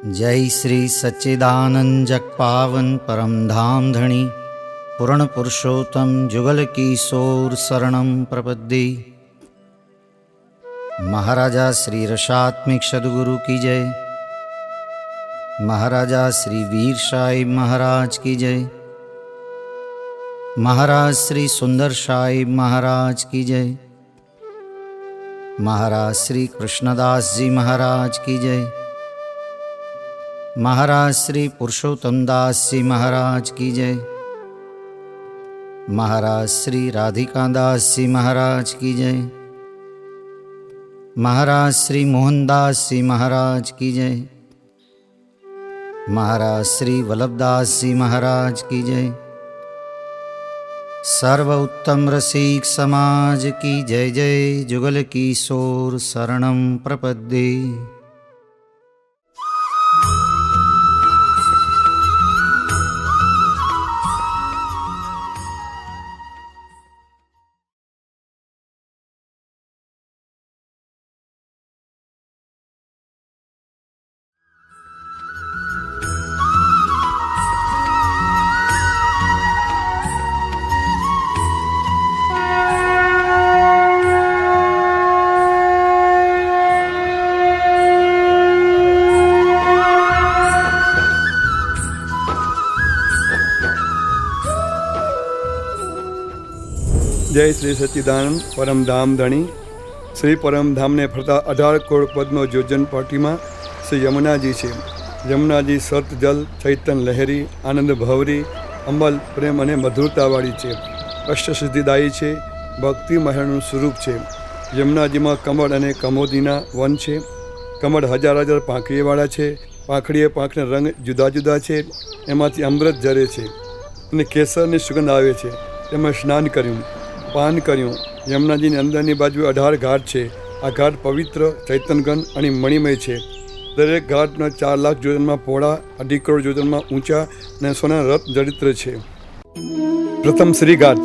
जय श्री सच्चिदानंद जग पावन परम धाम धणी पूर्ण पुरुषोत्तम जुगल किशोर शरणम प्रपद्ये। महाराजा श्री रसात्मिक सदगुरु की जय। महाराजा श्री वीर साहिब महाराज की जय। महाराज श्री सुंदर साहिब महाराज की जय। महाराज श्री कृष्णदास जी महाराज की जय। महाराज श्री पुरुषोत्तम दास जी महाराज की जय। महाराज श्री राधिका दास जी महाराज की जय। महाराज श्री मोहनदास जी महाराज की जय। महाराज श्री वल्लभदास जी महाराज की जय। सर्व उत्तम रसिक समाज की जय जय। जुगल किशोर शरणम प्रपद्ये। જય શ્રી સચ્ચિદાનંદ પરમધામ ધણી શ્રી પરમધામને ફરતા 18 કરોડ પદનો યોજન પાર્ટીમાં શ્રી યમુનાજી છે. યમુનાજી સત જલ ચૈતન લહેરી આનંદ ભવરી અમલ પ્રેમ અને મધુરતાવાળી છે. અષ્ટસિદ્ધિદાયી છે. ભક્તિ મહેરનું સ્વરૂપ છે. યમુનાજીમાં કમળ અને કમોદીના વન છે. કમળ હજાર હજાર પાંખડીવાળા છે. પાંખડીએ પાંખના રંગ જુદા જુદા છે. એમાંથી અમૃત ઝરે છે અને કેસરની સુગંધ આવે છે. તેમાં સ્નાન કર્યું, પાન કર્યું. યમુનાજીની અંદરની બાજુ 18 ઘાટ છે. આ ઘાટ પવિત્ર, ચૈતનગન અને મણિમય છે. દરેક ઘાટના 4 લાખ યોજનમાં પહોળા, 2.5 કરોડ યોજનમાં ઊંચા અને સોના રથ જડિત છે. પ્રથમ શ્રી ઘાટ.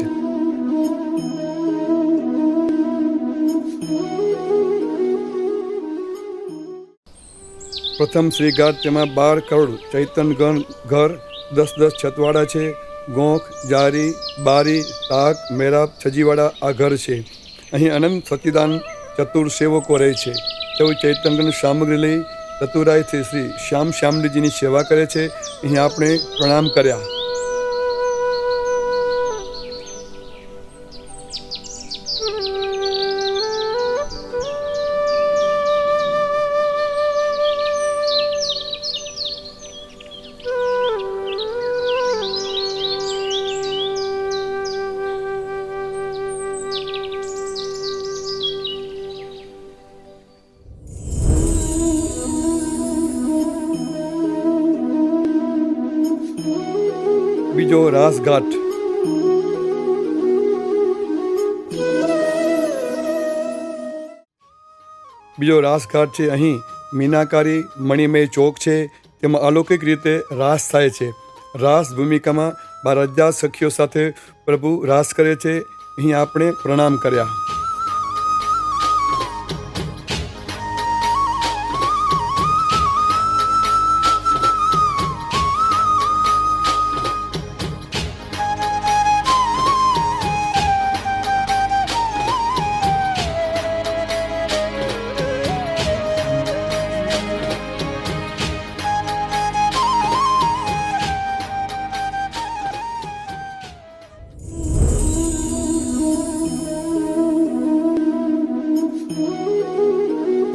પ્રથમ શ્રી ઘાટ તેમાં 12 કરોડ ચૈતનગન ઘર, 10-10 છતવાળા છે. ગોખ, જારી, બારી, તાક, મેરાબ, છજીવાળા આ ઘર છે. અહીં અનંત સચ્ચિદાન ચતુર સેવકો રહે છે. તેઓ ચૈતનગન સામગ્રી લઈ ચતુરાઈથી શ્રી શ્યામજીની સેવા કરે છે. અહીં આપણે પ્રણામ કર્યા. બીજો રાસઘાટ. બીજો રાસઘાટ છે. અહીં મીનાકારી મણિમય ચોક છે. તેમાં અલૌકિક રીતે રાસ થાય છે. રાસ ભૂમિકામાં 12,000 સખીઓ સાથે પ્રભુ રાસ કરે છે. અહીં આપણે પ્રણામ કર્યા.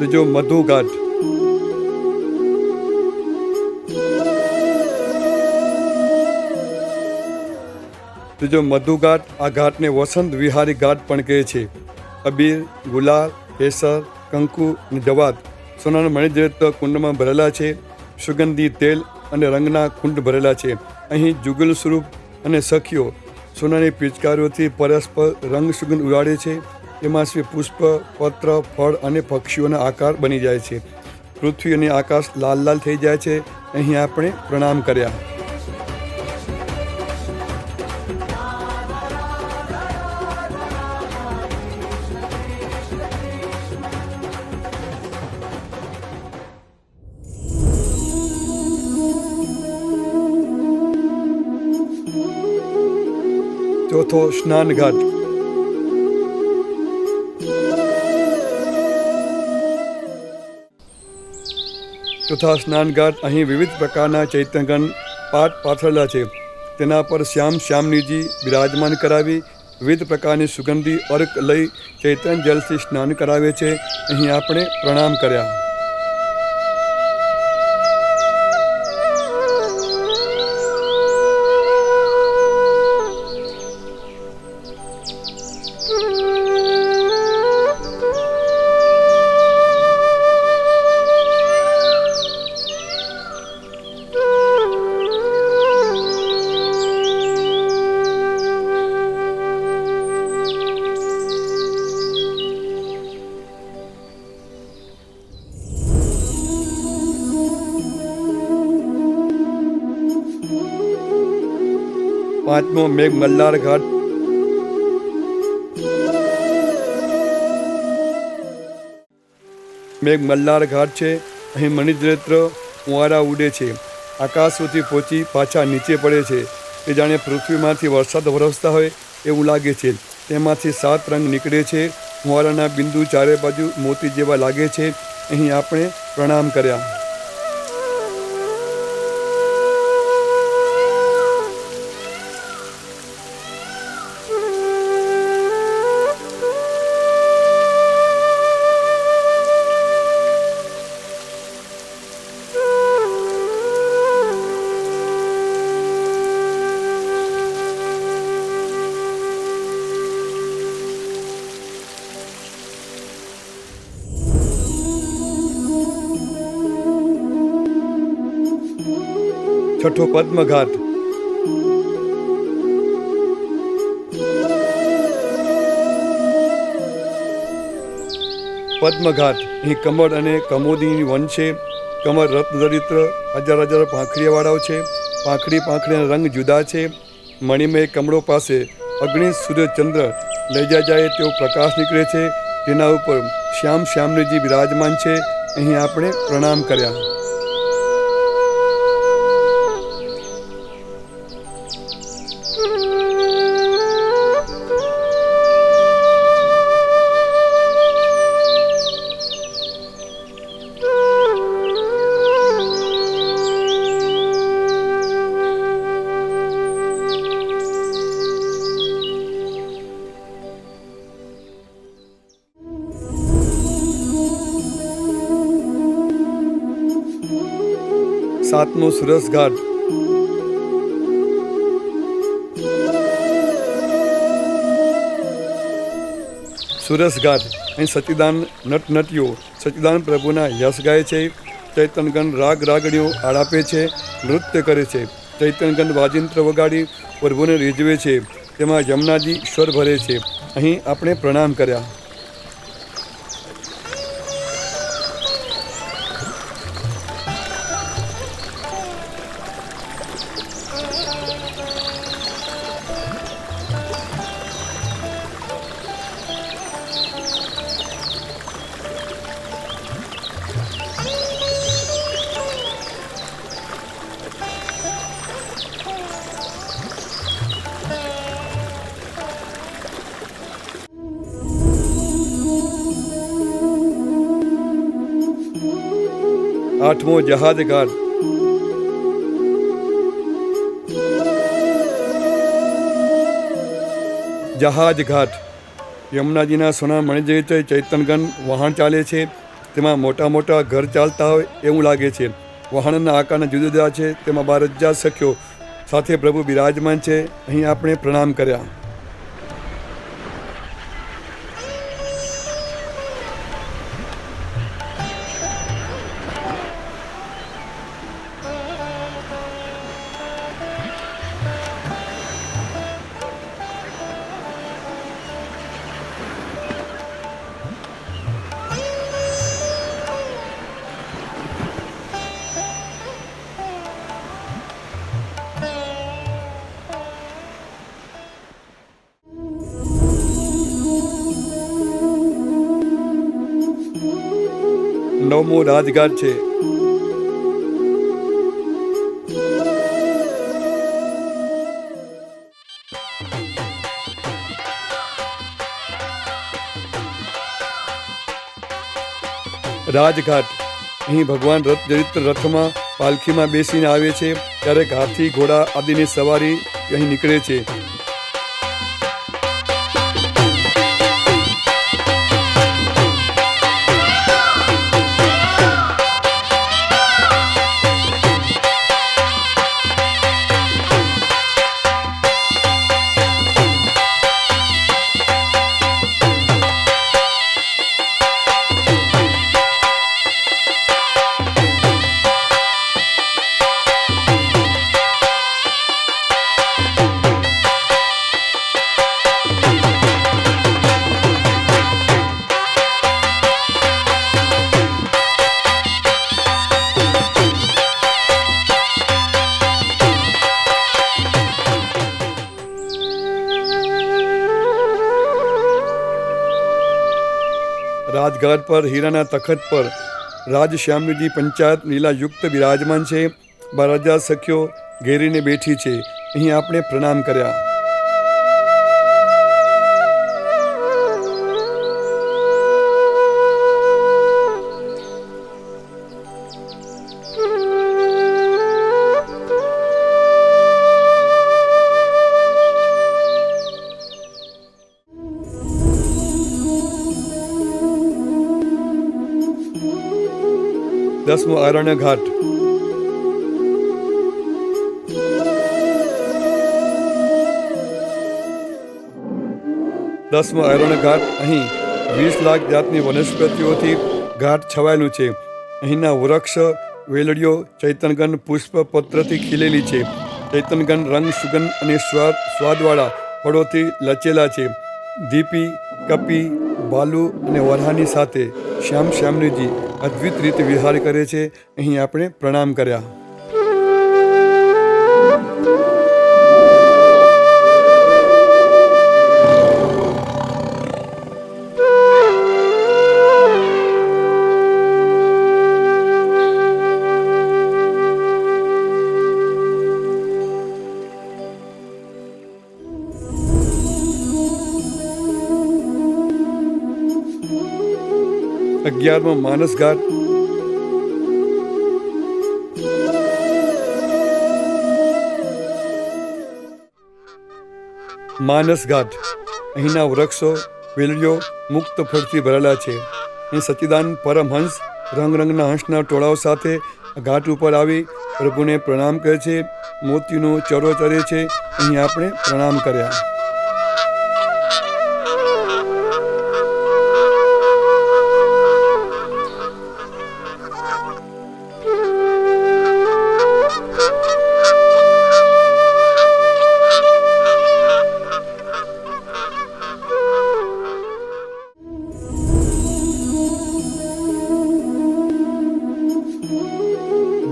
ત્રીજો મધુઘાટ. ત્રીજો મધુઘાટ. આ ઘાટને વસંત વિહારી ઘાટ પણ કહે છે. અબીર, ગુલાલ, કેસર, કંકુ અને જવાદ સોનાના મણિજડિત કુંડમાં ભરેલા છે. સુગંધી તેલ અને રંગના કુંડ ભરેલા છે. અહીં જુગલ સ્વરૂપ અને સખીઓ સોનાની પિચકારીઓથી પરસ્પર રંગ સુગંધ ઉડાડે છે. એમાં શ્રી પુષ્પ, પત્ર, ફળ અને પક્ષીઓના આકાર બની જાય છે. પૃથ્વી અને આકાશ લાલ લાલ થઈ જાય છે. અહીં આપણે પ્રણામ કર્યા. ચોથો સ્નાન ઘાટ. ચોથા સ્નાન ઘાટ. અહીં વિવિધ પ્રકારના ચૈત્યગણ પાટ પાથરેલા છે. તેના પર શ્યામજીજી બિરાજમાન કરાવી વિવિધ પ્રકારની સુગંધી અર્ક લઈ ચૈતન્ય જલથી સ્નાન કરાવે છે. અહીં આપણે પ્રણામ કર્યા. પાંચમો મેઘ મલ્હાર ઘાટ. મેઘ મલ્હાર ઘાટ છે. અહીં મણિદ્રેત્ર કુંવારા ઉડે છે. આકાશ સુધી પહોંચી પાછા નીચે પડે છે. તે જાણે પૃથ્વીમાંથી વરસાદ વરસતા હોય એવું લાગે છે. તેમાંથી 7 રંગ નીકળે છે. કુંવારાના બિંદુ ચારે બાજુ મોતી જેવા લાગે છે. અહીં આપણે પ્રણામ કર્યા. છઠ્ઠો પદ્મઘાટ. પદ્મઘાટ. અહીં કમળ અને કમોદીની વન છે. કમળ રત્નદરિદ્ર હજાર પાંખડીવાળાઓ છે. પાંખડીના રંગ જુદા છે. મણિમય કમળો પાસે અગ્નિ સૂર્યચંદ્ર લઈ જાય તેવો પ્રકાશ નીકળે છે. તેના ઉપર શ્યામજીજી બિરાજમાન છે. અહીં આપણે પ્રણામ કર્યા. સાતમો સુરસ ઘાટ. સુરસ ઘાટ. અહીં સચ્ચિદાનંદ નટનટીઓ સચ્ચિદાનંદ પ્રભુના યશ ગાય છે. ચૈતન્યગણ રાગ રાગડીઓ આળાપે છે, નૃત્ય કરે છે. ચૈતન્યગણ વાજિંત્ર વગાડી પ્રભુને રીઝવે છે. તેમાં યમુનાજી સ્વર ભરે છે. અહીં આપણે પ્રણામ કર્યા. આઠમો જહાજ ઘાટ. જહાજ ઘાટ. યમુનાજીના સોના મણિજયતે ચૈતન્યગણ વહાણ ચાલે છે. તેમાં મોટા મોટા ઘર ચાલતા હોય એવું લાગે છે. વહાણના આકારના જુદા જુદા છે. તેમાં 12,000 સખ્યો સાથે પ્રભુ બિરાજમાન છે. અહીં આપણે પ્રણામ કર્યા. નવમો રાજઘાટ છે. રાજઘાટ, અહીં ભગવાન રથચરિત્ર રથમાં પાલખીમાં બેસીને આવે છે ત્યારે હાથી ઘોડા આદિની સવારી અહીં નીકળે છે. રાજઘાટ પર હીરાના તખત પર રાજશ્યામજી પંચાયત લીલા યુક્ત બિરાજમાન છે. બરાજા સખીઓ ઘેરીને બેઠી છે. અહીં આપણે પ્રણામ કર્યા. દસમો આરણ્ય ઘાટ. દસમો આરણ્ય ઘાટ. અહીં 20 લાખ જાતની વનસ્પતિઓથી ઘાટ છવાયેલું છે. અહીંના વૃક્ષ વેલડીઓ ચૈતનગન પુષ્પ પત્રથી ખીલેલી છે. ચૈતનગન રંગ સુગંધ અને સ્વાદવાળા ફળોથી લચેલા છે. દીપી, કપી, બાલુ અને વરહાની સાથે શ્યામજીજી અદ્ભુત રીતે વિહાર કરે છે. અહીં આપણે પ્રણામ કર્યા. અગિયારમો માનસ ઘાટ. માનસ ઘાટ. અહીંના વૃક્ષો વેલડીઓ મુક્ત ફળથી ભરેલા છે. અહીં સચ્ચિદાનંદ પરમહંસ રંગના હંસના ટોળાઓ સાથે ઘાટ ઉપર આવી પ્રભુને પ્રણામ કરે છે. મોતીનો ચરો ચરે છે. અહીં આપણે પ્રણામ કર્યા.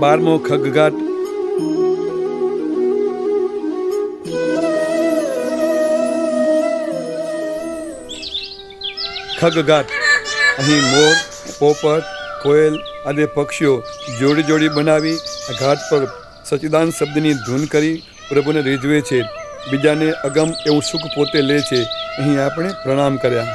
બારમો ખગઘાટ. ખગઘાટ. અહીં મોર, પોપટ, કોયલ અને પક્ષીઓ જોડી જોડી બનાવી ઘાટ પર સચ્ચિદાનંદ શબ્દની ધૂન કરી પ્રભુને રીઝવે છે. બીજાને અગમ એવું સુખ પોતે લે છે. અહીં આપણે પ્રણામ કર્યા.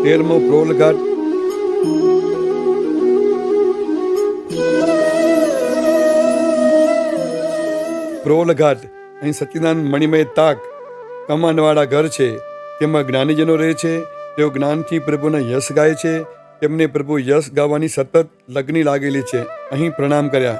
તેરમો પ્રોલઘાટ. પ્રોલઘાટ. અહીં સચ્ચિદાનંદ મણિમય તાક કમાનવાળા ઘર છે. તેમાં જ્ઞાનીજનો રહે છે. તેઓ જ્ઞાનથી પ્રભુના યશ ગાય છે. તેમને પ્રભુ યશ ગાવાની સતત લગ્ની લાગેલી છે. અહીં પ્રણામ કર્યા.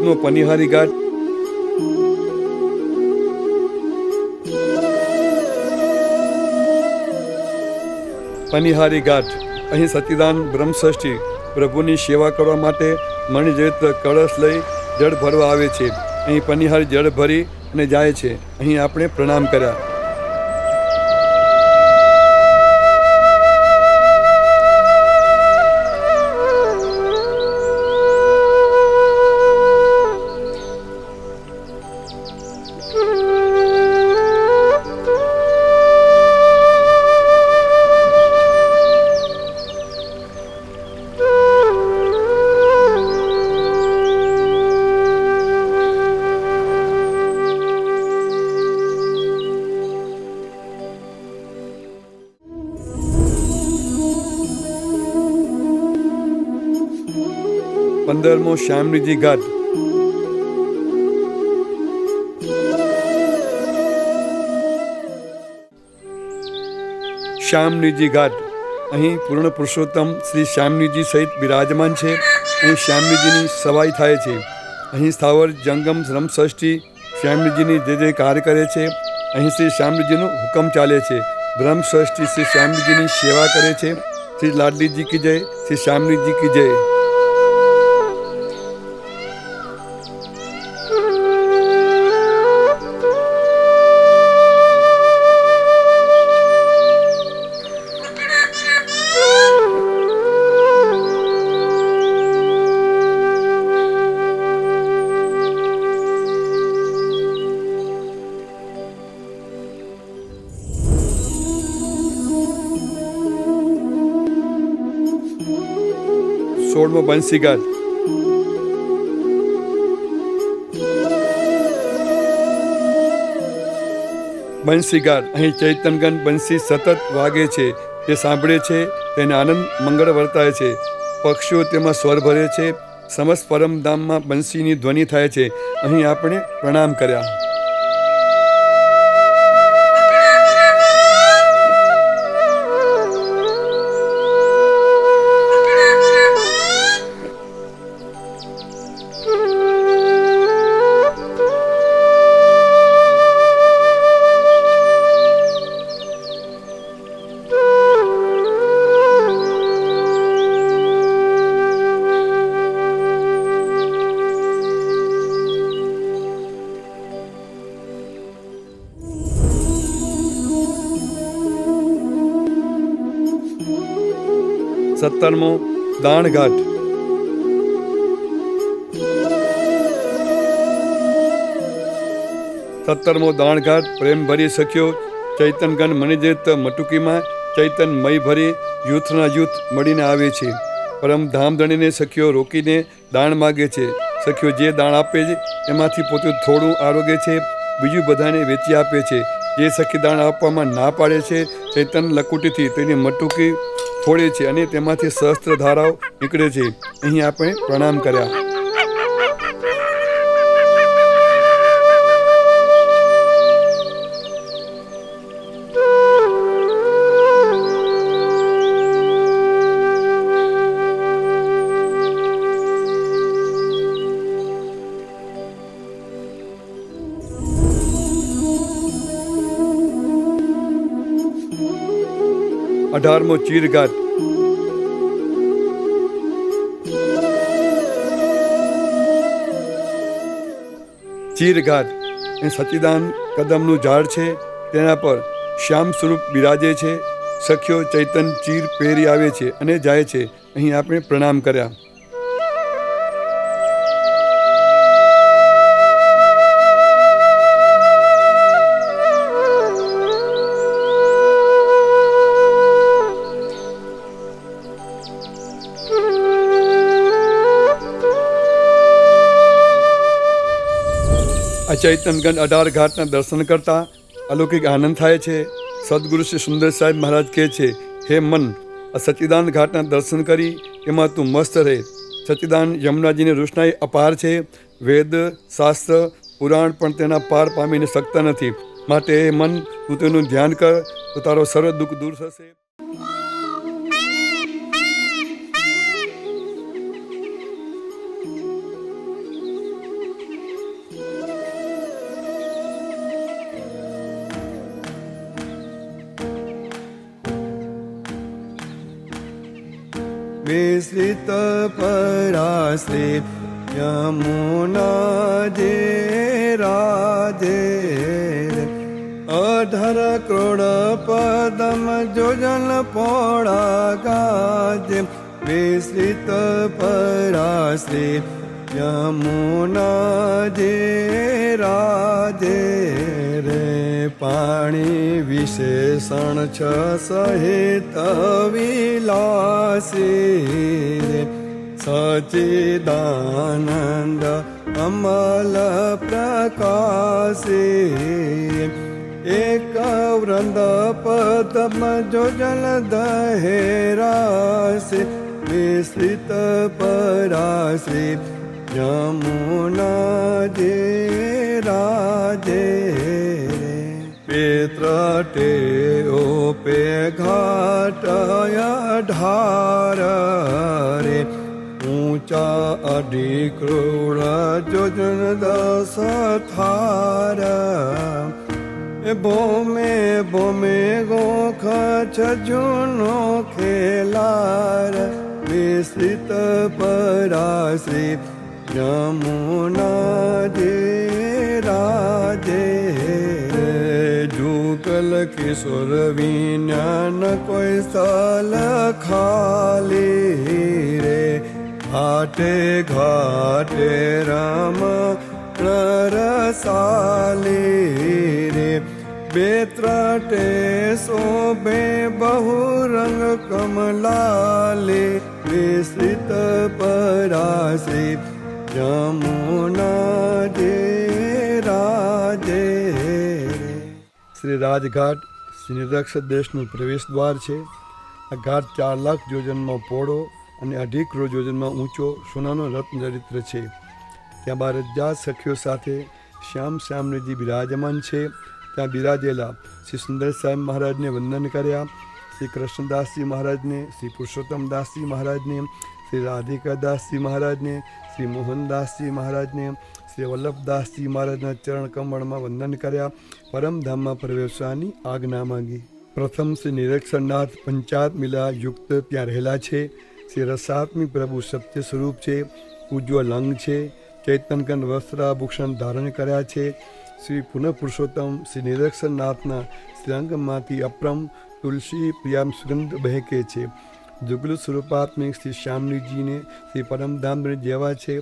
પદનો પનિહારી ઘાટ, પનિહારી ઘાટ અહીં સચ્ચિદાનંદ બ્રહ્મષષ્ઠી પ્રભુની સેવા કરવા માટે મણિજયંત કળશ લઈ જળ ભરવા આવે છે. અહીં પનિહારી જળ ભરી અને જાય છે. અહીં આપણે પ્રણામ કર્યા. પંદરમો શ્યામજીજી ઘાટ, શ્યામજીજી ઘાટ અહીં પૂર્ણ પુરુષોત્તમ શ્રી શ્યામજીજી સહિત બિરાજમાન છે. અહીં શ્યામજીની સવાઈ થાય છે. અહીં સ્થાવર જંગમ બ્રહ્મષષ્ઠી શ્યામજીની જે જયકાર કરે છે. અહીં શ્રી શ્યામજીનો હુકમ ચાલે છે. બ્રહ્મષષ્ઠી શ્રી શ્યામજીની સેવા કરે છે. શ્રી લાડલીજી કી જય, શ્રી શ્યામજી કી જય. સોળમો બંસી ઘાટ, બંસી ઘાટ અહીં ચૈતનગન બંસી સતત વાગે છે. તે સાંભળે છે તેને આનંદ મંગળ વર્તાય છે. પક્ષીઓ તેમાં સ્વર ભરે છે. સમસ્ત પરમધામમાં બંસીની ધ્વનિ થાય છે. અહીં આપણે પ્રણામ કર્યા. સત્તરમો દાણ ઘાટ, સત્તરમો દાણ ઘાટ પ્રેમ ભરી સખ્યો ચૈતનગન મણિજયંત મટુકીમાં ચૈતનમય ભરી યુથના યુથ મળીને આવે છે. પરમ ધામધણીને સખીઓ રોકીને દાણ માગે છે. સખીઓ જે દાણ આપે છે એમાંથી પોતે થોડું આરોગે છે, બીજું બધાને વેચી આપે છે. જે સખી દાણ આપવામાં ના પાડે છે ચૈતન લકુટીથી તેની મટુકી ફોડે છે અને તેમાંથી સહસ્ત્ર ધારાઓ નીકળે છે. અહીં આપણે પ્રણામ કર્યા. અઢારમો ચીરઘાટ, ચીરઘાટ એ સચ્ચિદાનંદ કદમનું ઝાડ છે. તેના પર શ્યામ સ્વરૂપ બિરાજે છે. સખ્યો ચૈતન ચીર પહેરી આવે છે અને જાય છે. અહીં આપણે પ્રણામ કર્યા. આ ચૈતનગંજ 18 ઘાટના દર્શન કરતા અલૌકિક આનંદ થાય છે. સદગુરુ શ્રી સુંદર સાહેબ મહારાજ કહે છે, હે મન, આ સચ્ચિદાનંદ ઘાટના દર્શન કરી એમાં તું મસ્ત રહે. સચ્ચિદાનંદ યમુનાજીની રોશનાઈ અપાર છે. વેદ શાસ્ત્ર પુરાણ પણ તેના પાર પામીને શકતા નથી. માટે હે મન, તું તેનું ધ્યાન કર તો તારો સર્વ દુઃખ દૂર થશે. વિસ્તૃત પરાશ્રી યમુના જે રાજે 18 કરોડ પદમ જોજન પોળા ગાજે વિસ્તૃત પરાશ્રી યમુના જે રાજે રે પાણી વિશેષણ 6 સહિત વિલાસી સચિદાનંદ અમલ પ્રકાશી એક વૃંદ પદ્મ જોજન દહેરાસી વિસ્તૃત પરાશ્રી યમુના જે રાજે પેત્રટે ઓપે ઘાટ 18 રે ઊંચા 2 કરોડ જોજન 10 થાર ભોમે ભોમે ગોખ છજુનો ખેલાર વિસ્તૃત પરાશ્રી યમુના જે રાજે જુગલ કિશોર વિજ્ઞાન કોઈ સ્થળ ખાલી રે ઘાટે ઘાટે રામ રસાલી રે બેત્રટે શોભે બહુરંગ કમલાલે વિસ્તૃત પરાશ્રી યમુના જે રાજે શ્રી રાજઘાટ શ્રી નિરક્ષર દેશનું પ્રવેશ દ્વાર છે. આ ઘાટ 4 લાખ યોજનમાં પહોળો અને 2.5 કરોડ યોજનમાં ઊંચો સોનાનો રત્નચરિત્ર છે. ત્યાં 12,000 સખીઓ સાથે શ્યામ શ્યામજી બિરાજમાન છે. ત્યાં બિરાજેલા શ્રી સુંદર સાહેબ મહારાજને વંદન કર્યા, શ્રી કૃષ્ણદાસજી મહારાજને, શ્રી પુરુષોત્તમદાસજી મહારાજને, શ્રી રાધિકાદાસજી મહારાજને, શ્રી મોહનદાસજી મહારાજને, શ્રી વલ્લભદાસજી મહારાજના ચરણ કમળમાં વંદન કર્યા. પરમધામમાં પ્રવેશવાની આજ્ઞા માંગી. પ્રથમ શ્રી નિરક્ષરનાથ પંચાયત મિલા યુક્ત ત્યાં રહેલા છે. શ્રી રસાત્મી પ્રભુ સત્ય સ્વરૂપ છે, ઉજ્જવલ અંગ છે, ચૈતનકન વસ્ત્રાભૂષણ ધારણ કર્યા છે. શ્રી પુનઃ પુરુષોત્તમ શ્રી નિરક્ષરનાથના શ્રી અંગમાંથી અપ્રમ તુલસી પ્રિયામ સુગંધ બહેકે છે. જુગલ સ્વરૂપાત્મિક શ્રી શ્યામજીને શ્રી પરમધામ જેવા છે.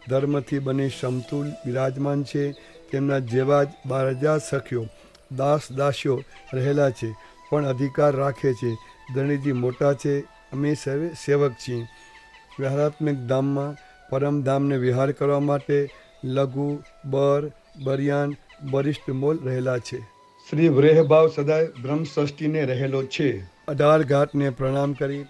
ધર્મથી બને સમતુલ બિરાજમાન છે. તેમના જેવા જ 12,000 સખીઓ દાસ દાસીઓ રહેલા છે, પણ અધિકાર રાખે છે. ધણીજી મોટા છે, અમે સર્વે સેવક છીએ. વિહારાત્મક ધામમાં પરમધામને વિહાર કરવા માટે લઘુ બર બરિયાન વરિષ્ઠ મોલ રહેલા છે. શ્રી વ્રેહભાવ સદાય બ્રહ્મ ષષ્ઠીને રહેલો છે. 18 ઘાટને પ્રણામ કરી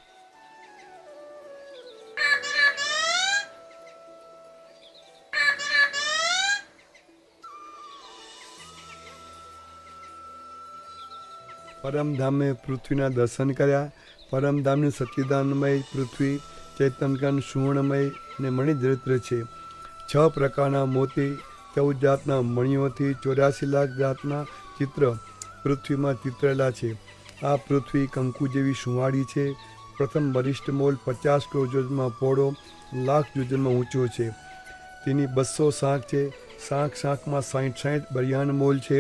પરમધામે પૃથ્વીના દર્શન કર્યા. પરમધામની સચ્ચિદાનમય પૃથ્વી ચૈતનકન સુવર્ણમય અને મણિદ્રિત્ર છે. 6 પ્રકારના મોતી, 14 જાતના મણિઓથી 84 લાખ જાતના ચિત્ર પૃથ્વીમાં ચિતરેલા છે. આ પૃથ્વી કંકુ જેવી સુંવાળી છે. પ્રથમ વરિષ્ઠ મોલ 50 કરોડ યોજનમાં પહોળો, લાખ યોજનમાં ઊંચો છે. તેની 200 શાખ છે. શાખમાં 60 બરિયાન મોલ છે.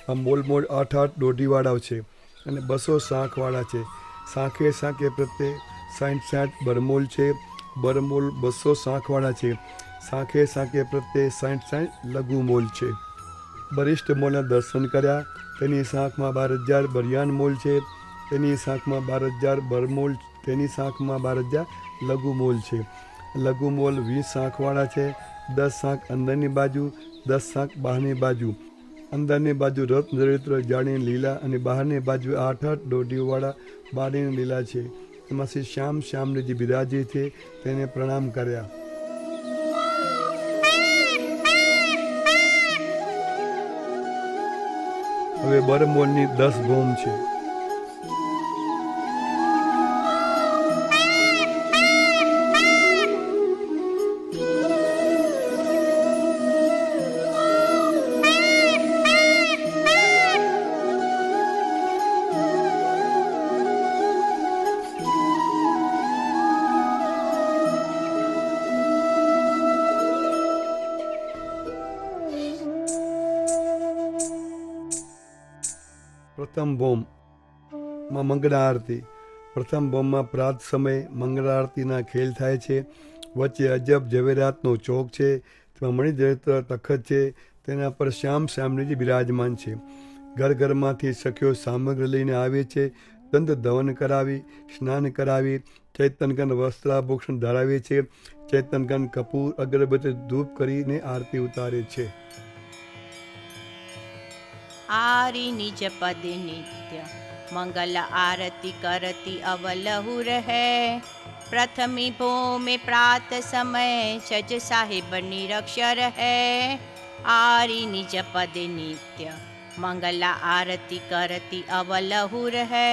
આ મોલ 8 દોઢીવાળા છે અને 200 શાખવાળા છે. શાખે પ્રત્યે 60 બરમોલ છે. બરમોલ 200 શાખવાળા છે. શાખે પ્રત્યે 60 લઘુ મોલ છે. વરિષ્ઠ મોલના દર્શન કર્યા. તેની શાખમાં 12,000 બરિયાન મોલ છે. તેની શાખમાં 12,000 બરમોલ, તેની શાખમાં 12,000 લઘુ મોલ છે. લઘુ મોલ 20 શાખવાળા છે. 10 શાખ અંદરની બાજુ, 10 શાખ બહારની બાજુ. અંદરની બાજુ રત્નચરિત્ર જાણી લીલા અને બહારની બાજુ 8 દોઢીવાળા બારીને લીલા છે. એમાં શ્રી શ્યામજી બિરાજે છે, તેને પ્રણામ કર્યા. હવે બરમોલની 10 ભોમ છે. પ્રથમ ભોમમાં મંગળા આરતી. પ્રથમ ભોમમાં પ્રાત સમયે મંગળા આરતીના ખેલ થાય છે. વચ્ચે અજબ ઝવેરાતનો ચોક છે, તેમાં મણિદ્રહિત્ર તખત છે, તેના પર શ્યામ શ્યામજીજી બિરાજમાન છે. ઘર ઘરમાંથી સખીઓ સામગ્રી લઈને આવે છે. દંત ધવન કરાવી, સ્નાન કરાવી, ચૈતનગન વસ્ત્રાભૂષણ ધરાવે છે. ચૈતનગન કપૂર અગરબત્તી ધૂપ કરીને આરતી ઉતારે છે. આરી નિજ પદે નિત્ય મંગલ આરતી કરતી અવલહુ રહે. પ્રથમી ભૂમિ પ્રાત સમય સજ સાહેબ નિરક્ષર હે. આરી નિજ પદે નિત્ય મંગલ આરતી કરતી અવલહુ રહે.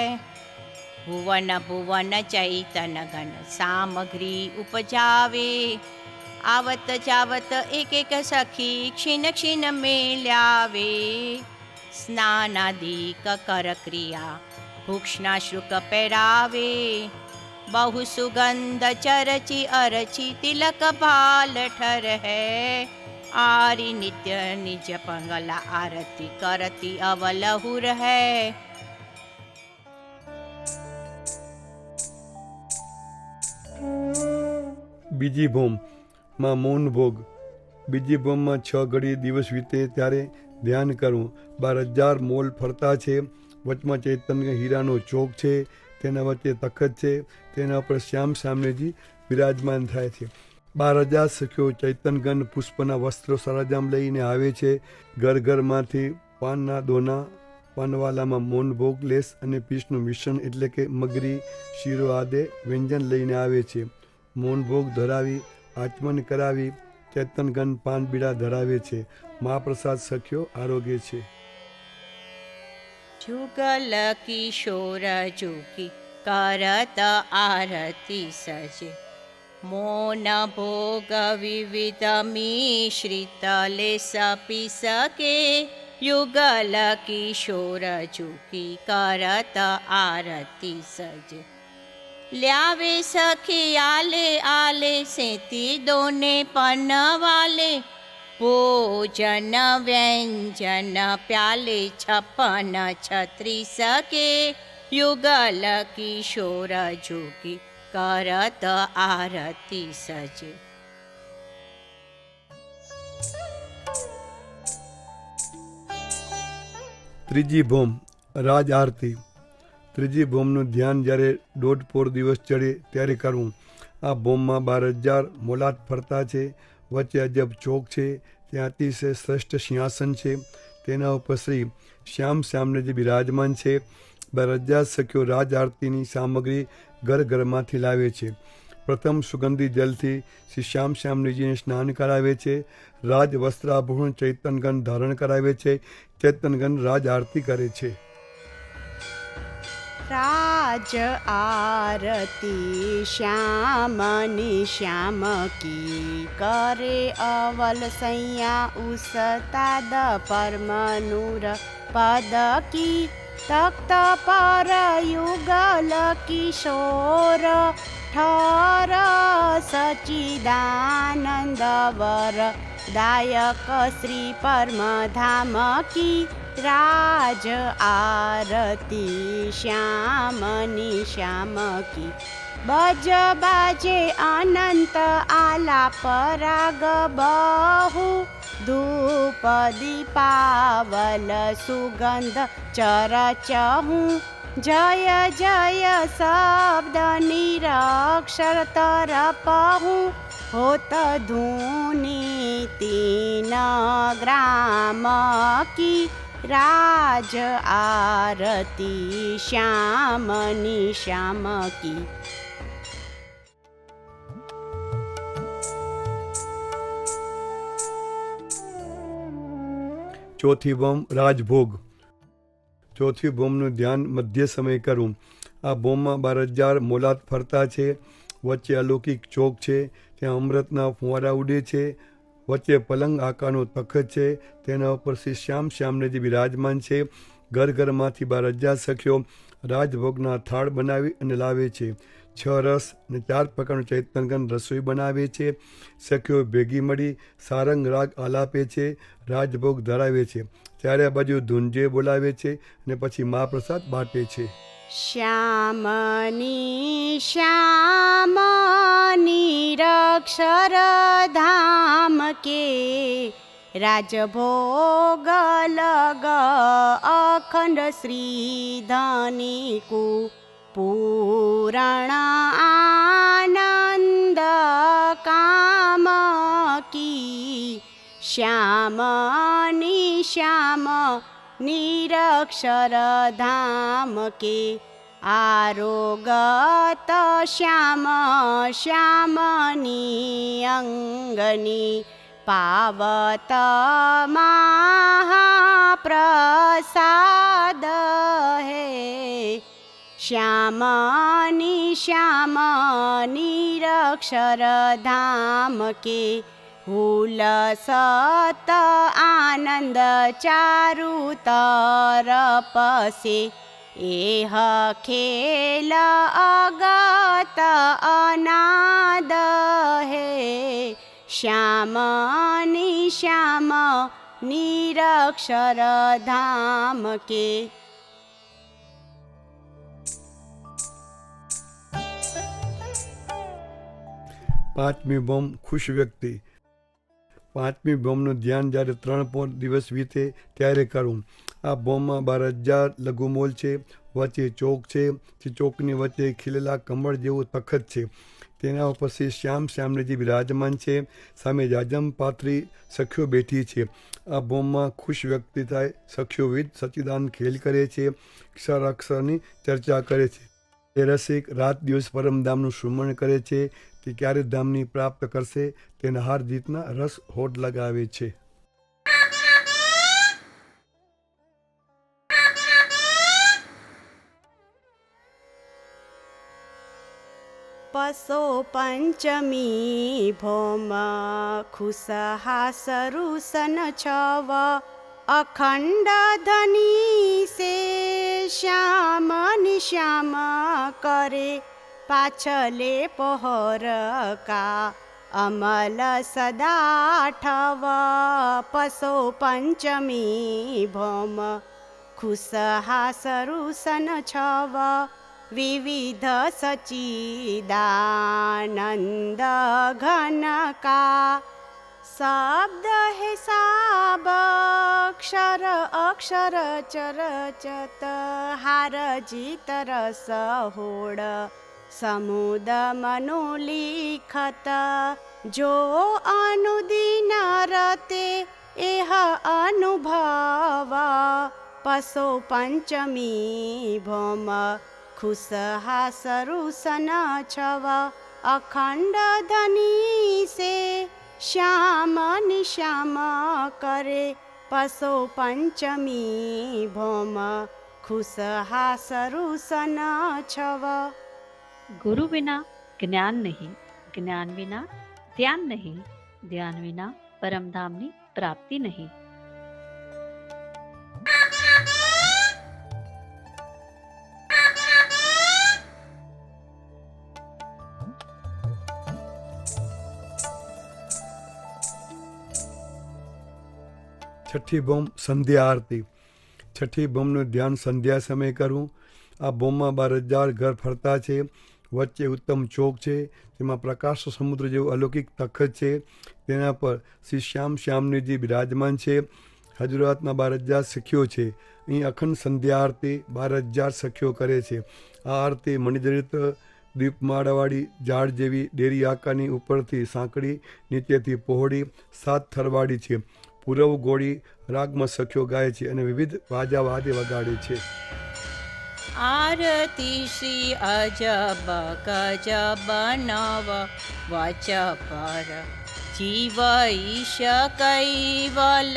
ભુવન ભુવન ચૈતન ગણ સામગ્રી ઉપજાવે. આવત જાવત એક એક સખી ક્ષીણ ક્ષીણ મેલ્યાવે. સ્નાનાદિક કર ક્રિયા ભૂક્ષના શુક પહેરાવે. બહુ સુગંધ ચરચી અરચી તિલક ભાલ ઠરહે. આરી નિત્ય નિજ મંગલા આરતી કરતી અવલહુ રહે. બીજી ભોમમાં મૌન ભોગ. બીજી ભોમમાં 6 ઘડી દિવસ વીતે ત્યારે ધ્યાન કરવું. 12,000 મોલ ફરતા છે. વચમાં ચૈતન્ય હીરાનો ચોક છે, તેના વચ્ચે તખત છે, તેના પર શ્યામ શ્યામજી બિરાજમાન થાય છે. 12,000 સખીઓ ચૈતનગન પુષ્પના વસ્ત્રો સરંજામ લઈને આવે છે. ઘર ઘરમાંથી પાનના દોના, પાનવાલામાં મૌનભોગ, લેસ અને પીસનું મિશ્રણ એટલે કે મગરી, શીરો આદે વ્યંજન લઈને આવે છે. મૌનભોગ ધરાવી, આચમન કરાવી, ચૈતનગન પાન બીડા ધરાવે છે. મહાપ્રસાદ સખીઓ આરોગ્ય છે. જુગલ કિશોર જુકી કરત આરતી સજે. મૌન ભોગ વિવિધ મિશ્રિત લેસ પીસ કે. યુગલ કિશોર જુકી કરત આરતી સજે. લ્યાવે સખી આલે આલે સેતી દોને પનવાલે. ભોજન વ્યંજન પ્યાલે 56 કે. યુગલ કિશોર જોગી કરત આરતી સજે. ત્રીજી ભોમ રાજ આરતી. ત્રીજી ભોમનું ધ્યાન જ્યારે 1.5 દિવસ ચડે ત્યારે કરવું. આ ભોમમાં 12,000 મોલાત ફરતા છે. વચ્ચે અજબ ચોક છે, ત્યાં અતિશય શ્રેષ્ઠ સિંહાસન છે, તેના ઉપર શ્રી શ્યામ શ્યામજી બિરાજમાન છે. 12,000 સખીઓ રાજ આરતીની સામગ્રી ઘર ઘરમાંથી લાવે છે. પ્રથમ સુગંધી જલથી શ્રી શ્યામ શ્યામજીને સ્નાન કરાવે છે. રાજ વસ્ત્રાભૂષણ ચૈતનગન ધારણ કરાવે છે. ચૈતનગન રાજ આરતી કરે છે. રાજ આરતી શ્યામની શ્યામ કી કરે અવલ સૈયા ઉસ્તાદ પરમનુર પદ કી. તખ્ત પર યુગલ કિશોર ઠર સચિદાનંદ વર દાયક શ્રી પરમધામ કી. રાજ આરતી શ્યામની શ્યામ કી. બજ બાજે અનંત આલાપ રાગ બહુ. ધૂપ દીપાવલ સુગંધ ચરચહું. જય જય શબ્દ નિરક્ષર તરપહું. હોત ધૂની 3 ગ્રામ કી. રાજ આરતી શ્યામની શ્યામ કી. ચોથી ભોમ રાજભોગ. ચોથી ભોમનું ધ્યાન મધ્ય સમય કરવું. આ ભોમમાં 12,000 મોલાત ફરતા છે. વચ્ચે અલૌકિક ચોક છે, ત્યાં અમૃતના ફુવારા ઉડે છે. વચ્ચે પલંગ આકારનો તખત છે, તેના ઉપર શ્રી શ્યામ શ્યામજી બિરાજમાન છે. ઘર ઘરમાંથી 12,000 સખીઓ રાજભોગના થાળ બનાવી અને લાવે છે. 6 રસ અને 4 પ્રકારનું ચૈતનગન રસોઈ બનાવે છે. સખીઓ ભેગી મળી સારંગ રાગ આલાપે છે, રાજભોગ ધરાવે છે. ત્યારે આ બાજુ ધૂંજે બોલાવે છે અને પછી મહાપ્રસાદ બાટે છે. શ્યામની નિરક્ષર ધામ કે રાજભોગ લગ અખંડ શ્રીધની કુ પૂરણ આનંદ કામ કી શ્યામ નિરક્ષર ધામ કે આરોગત શ્યામની અંગની પાવત મહાપ્રસાદ હે શ્યામ નિરક્ષર ધામ કે હુલસત આનંદ ચારુ તરપસે એહ ખેલ અગત અનાદ હે શ્યામ નિરક્ષર ધામ કે પાંચમી બોમ ખુશ વ્યક્તિ. પાંચમી બોમનું ધ્યાન જ્યારે 3 દિવસ વીતે ત્યારે કરવું. આ બોમમાં 12,000 લઘુમોલ છે. વચ્ચે ચોક છે. તે ચોકની વચ્ચે ખીલેલા કમળ જેવું તખત છે. તેના ઉપર શ્રી શ્યામજી બિરાજમાન છે. સામે જાજમ પાથરી સખીઓ બેઠી છે. આ બોમમાં ખુશ વ્યક્તિ થાય. સખીઓ વિધ સચ્ચિદાન ખેલ કરે છે. અક્ષરની ચર્ચા કરે છે. એ રસિક રાત દિવસ પરમધામનું સુમરણ કરે છે. તે ક્યારે ધામની પ્રાપ્ત કરશે તેના હાર જીતના રસ હોડ લગાવે છે. પસો પંચમી ભોમ ખુશહાસરુસન છવ અખંડ ધની સે શ્યામ કરે પાછલે પહોર કા અમલ સદાઠવ પસો પંચમી ભોમ ખુશહાસરુસન છવ વિવિધ સચ્ચિદાનંદ ઘન કા શબ્દ હે સાબ અક્ષર ચરચત હાર જીત રસ હોડ સમુદ મનુલિખત જો અનુદિન રતે એહ અનુભવ પસો પંચમી ભોમ ખુશહાસરુસન છવ અખંડ ધની સે શ્યામ કરે પસો પંચમી ભોમ ખુશહાસરુસન છવ. गुरु बिना ज्ञान नहीं, ज्ञान विना ध्यान नहीं, ध्यान विना परम धामनी प्राप्ति नहीं. છઠ્ઠી બોમ સંધ્યા આરતી. છઠ્ઠી બોમનું ધ્યાન સંધ્યા સમયે કરવું. આ બોમમાં 12,000 ઘર ફરતા છે. વચ્ચે ઉત્તમ ચોક છે. તેમાં પ્રકાશ સમુદ્ર જેવું અલૌકિક તખત છે. તેના પર શ્રી શ્યામજીજી બિરાજમાન છે. હજુરાતના 12,000 સખીઓ છે. અહીં અખંડ સંધ્યા આરતી 12,000 સખીઓ કરે છે. આ આરતી મણિજડિત દીપમાળાવાળી ઝાડ જેવી ડેરી આકારની ઉપરથી સાંકડી, નીચેથી પહોળી 7 થરવાળી છે. પૂરવ ગોળી રાગમાં સખીઓ ગાય છે અને વિવિધ વાજા વાદે વગાડે છે. આરતી શ્રી અજબ ગજબ નવ વચ પર જીવ ઈશ કૈવલ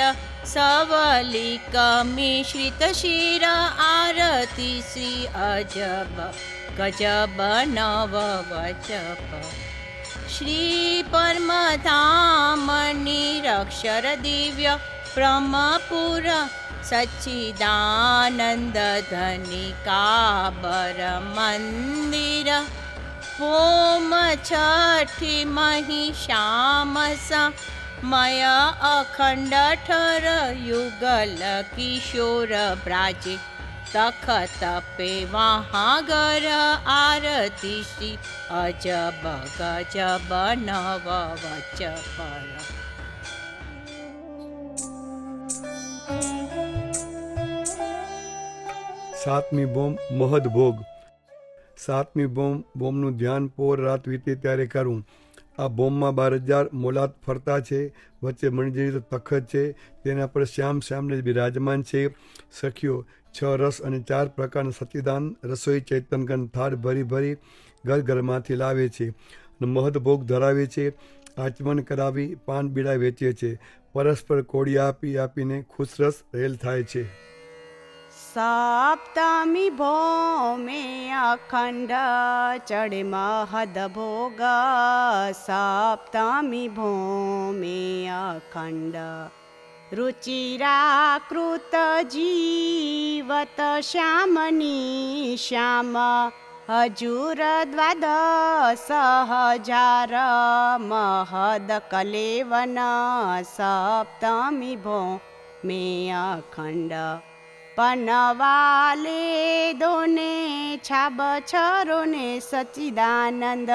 સવલિક મિશ્રિત શિર આરતી શ્રી અજબ ગજબ નવ વચ પર શ્રી પરમધામ નિરક્ષર દિવ્ય બ્રહ્મપુર સચ્ચિદાનંદ ધનિકાબર મંદિર होम छठी महिषामसा मय अखंड ठर युगल किशोर ब्राजे तखत पे वहागर आरती श्री अजब गजब नव वच पर। સાતમી બોમ મહદભોગ. સાતમી બોમનું ધ્યાન પોર રાત વીતે ત્યારે કરવું. આ બોમમાં 12,000 મોલાત ફરતા છે, વચ્ચે મણિજડિત તખત છે, તેના પર શ્યામને બિરાજમાન છે. સખીઓ 6 રસ અને 4 પ્રકારના સચ્ચિદાન રસોઈ ચૈતનગન થાળ ભરી ભરી ઘરમાંથી લાવે છે અને મહદભોગ ધરાવે છે. આચમન કરાવી પાન બીડા વેચે છે. પરસ્પર કોડિયા આપીને ખુશરસ રહેલ થાય છે. સપ્તમી ભૌમે અખંડ ચડે મહદ ભોગ. સપ્તમી ભૌમે અખંડ રુચિરાકૃત જીવત શ્યામની શ્યામ. હજુર દ્વાદશ હજાર મહદ કલેવન. સપ્તમી ભૌમે અખંડ પનવાલે દોને છાબ છરો ને સચ્ચિદાનંદ.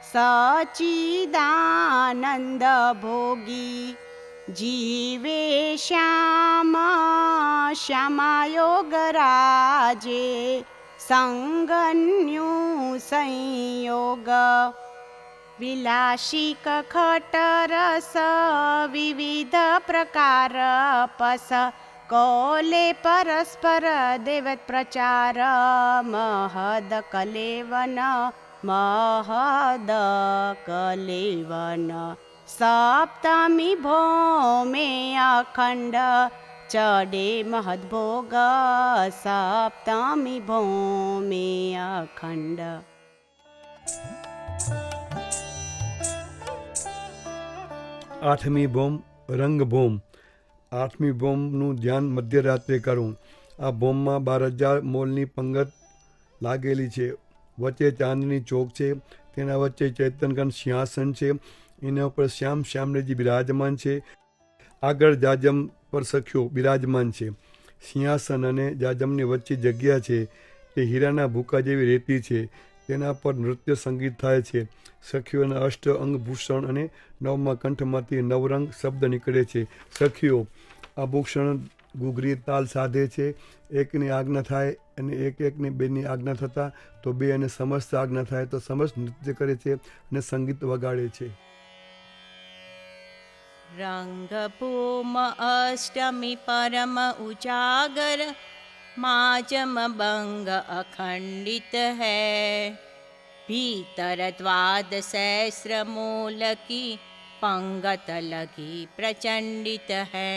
સચ્ચિદાનંદ ભોગી જીવે શ્યામ શ્યામાયોગ રાજે સંગન્યુ સંયોગ. વિલાસિક ખટરસ વિવિધ પ્રકાર પસ કોલે પરસ્પર દેવત પ્રચાર. મહદ કલેવન મહદ કલેવન. સપ્તમી ભૌમે અખંડ ચડે મહદભોગ. સપ્તમી ભૌમે અખંડ. આઠમી બોમ રંગભોમ. આઠમી બોમનું ધ્યાન મધ્યરાત્રે કરવું. આ બોમમાં 12,000 મોલની પંગત લાગેલી છે. વચ્ચે ચાંદની ચોક છે, તેના વચ્ચે ચૈતનગન સિંહાસન છે, એના ઉપર શ્યામજી બિરાજમાન છે. આગળ જાજમ પર સખીઓ બિરાજમાન છે. સિંહાસન અને જાજમની વચ્ચે જગ્યા છે, તે હીરાના ભૂકા જેવી રેતી છે. તેના પર નૃત્ય સંગીત થાય છે. સખીઓના અષ્ટ અંગભૂષણ અને 9મા કંઠમાંથી નવરંગ શબ્દ નીકળે છે. સખીઓ આભૂષણ ગુગરી તાલ સાધે છે. એકની આજ્ઞા થાય અને એકની બેની આજ્ઞા થતાં તો બે અને સમસ્ત આજ્ઞા થાય તો સમસ્ત નૃત્ય કરે છે અને સંગીત વગાડે છે. रंगभूम अष्टमी परम उजागर माजम बंग अखंडित है. भीतर द्वाद सहस्र मूल की पंगत लगी प्रचंडित है.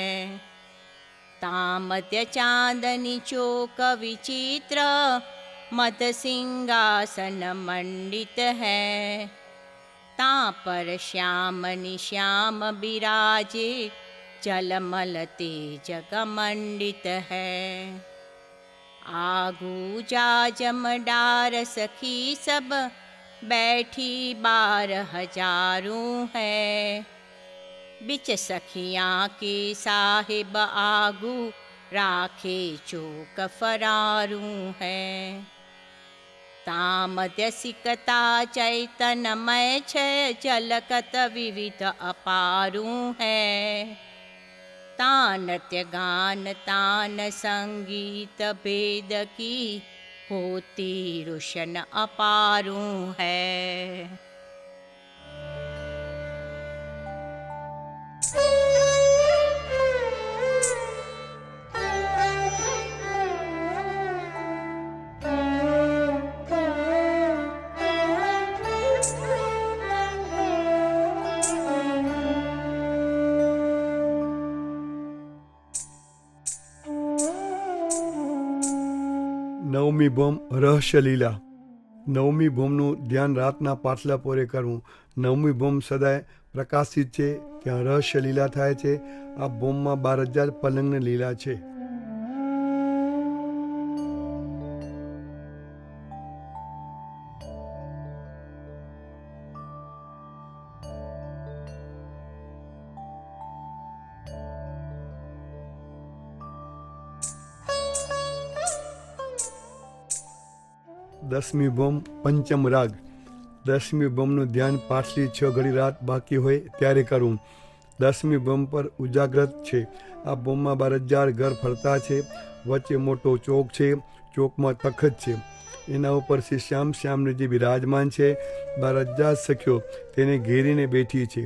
तामध्य चांदनी चौक विचित्र मत सिंहासन मंडित है. ता पर श्यामनि श्याम बिराजे जलमल तेज कमंडित है. आगू जाजम डार सखी सब बैठी 12,000 है. बिच सखियाँ के साहिब आगू राखे चौक फरारू है. तामध्य सिकता चैतन्यमय छय झलकत विविध अपारू है. तान नृत्य गान तान संगीत भेद की होती रोशन अपारू है. નવમી બોમ રહસ્યલીલા. નવમી બોમનું ધ્યાન રાતના પાછલા પોરે કરવું. નવમી બોમ સદાય પ્રકાશિત છે, ત્યાં રહસ્ય લીલા થાય છે. આ બોમમાં 12,000 પલંગની લીલા છે. દસમી ભોમ પંચમ રાગ. દસમી ભોમનું ધ્યાન પાછલી 6 ઘડી રાત બાકી હોય ત્યારે કરવું. દસમી ભોમ પર ઉજાગ્રત છે. આ ભોમમાં 12,000 ઘર ફરતા છે. વચ્ચે મોટો ચોક છે. ચોકમાં તખત છે. એના ઉપર શ્રી શ્યામજી બિરાજમાન છે. 12,000 સખીઓ તેને ઘેરીને બેઠી છે.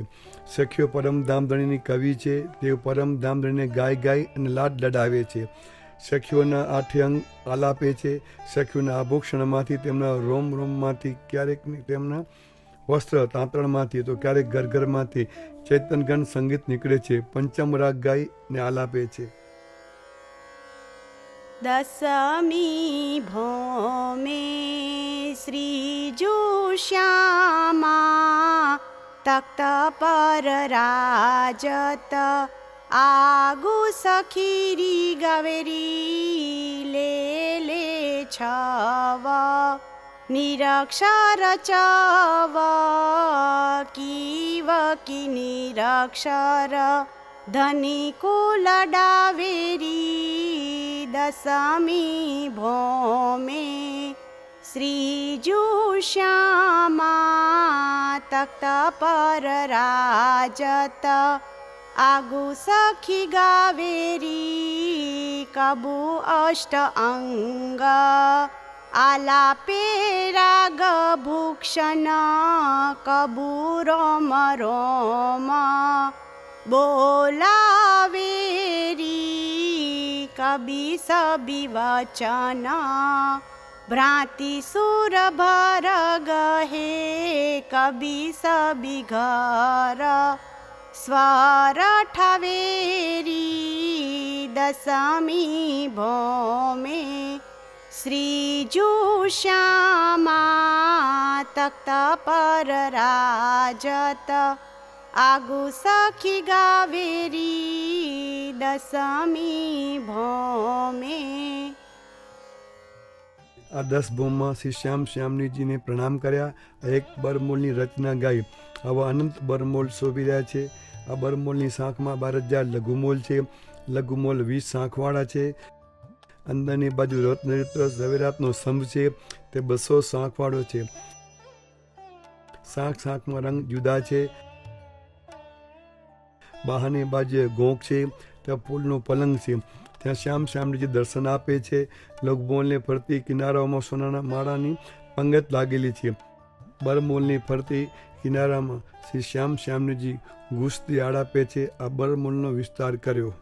સખીઓ પરમધામ ધણીની કવિ છે. તે પરમધામ ધણીને ગાય અને લાડ લડાવે છે. સખીઓના 8 અંગ આલાપે છે. સખીઓના આભૂષણમાંથી, તેમના રોમમાંથી, ક્યારેક તેમના વસ્ત્ર તાંતણમાંથી, તો ક્યારેક ઘરમાંથી ચૈતનગણ સંગીત નીકળે છે. પંચમ રાગ ગાઈ ને આલાપે છે. દસમી ભોમે શ્રીજુ શ્યામા તખ્ત પર રાજત આગુ સખીરી ગવેરી લે છવ નિરક્ષર ચવ કીવ કી નિરક્ષર ધની કુલ ડાવેરી. દસમી ભોમે શ્રીજુ શ્યામા તખ્ત પર રાજત આગુ સખી ગાવેરી. કબુ અષ્ટ અંગ આલાપે રાગ ભૂક્ષણ કબુ રોમ રોમ બોલાવેરી. કબી સબી વચન ભ્રાંતિ સુર ભર ગહે કબી સબી ઘર સ્વર ઠવેરી. દસમી ભોમે શ્રીજુ શ્યામા તખ્ત પર રાજત આગુ સખી ગાવેરી. દસમી ભોમે. આ 10 ભોમમાં શ્રી શ્યામજીને પ્રણામ કર્યા. એક બરમોલની રચના ગાઈ. આવા અનંત બરમોલ શોભી રહ્યા છે. આ બરમોલની શાંખમાં 12,000 લઘુમોલ છે. લઘુમોલ 20 શાંખવાળા છે. અંદરની બાજુ રત્નચિત્ર ઝવેરાતનો સ્તંભ છે. તે 200 શાંખવાળો છે. શાંખમાં રંગ જુદા છે. બહારની બાજુએ ગોંક છે. ત્યાં ફૂલનો પલંગ છે. ત્યાં શ્યામજી દર્શન આપે છે. લઘુમોલને ફરતી કિનારાઓમાં સોનાના માળાની પંગત લાગેલી છે. બરમોલની ફરતી કિનારામાં શ્રી શ્યામજી ગુસ્તી આળાપે છે. આ બરમોલનો વિસ્તાર કર્યો.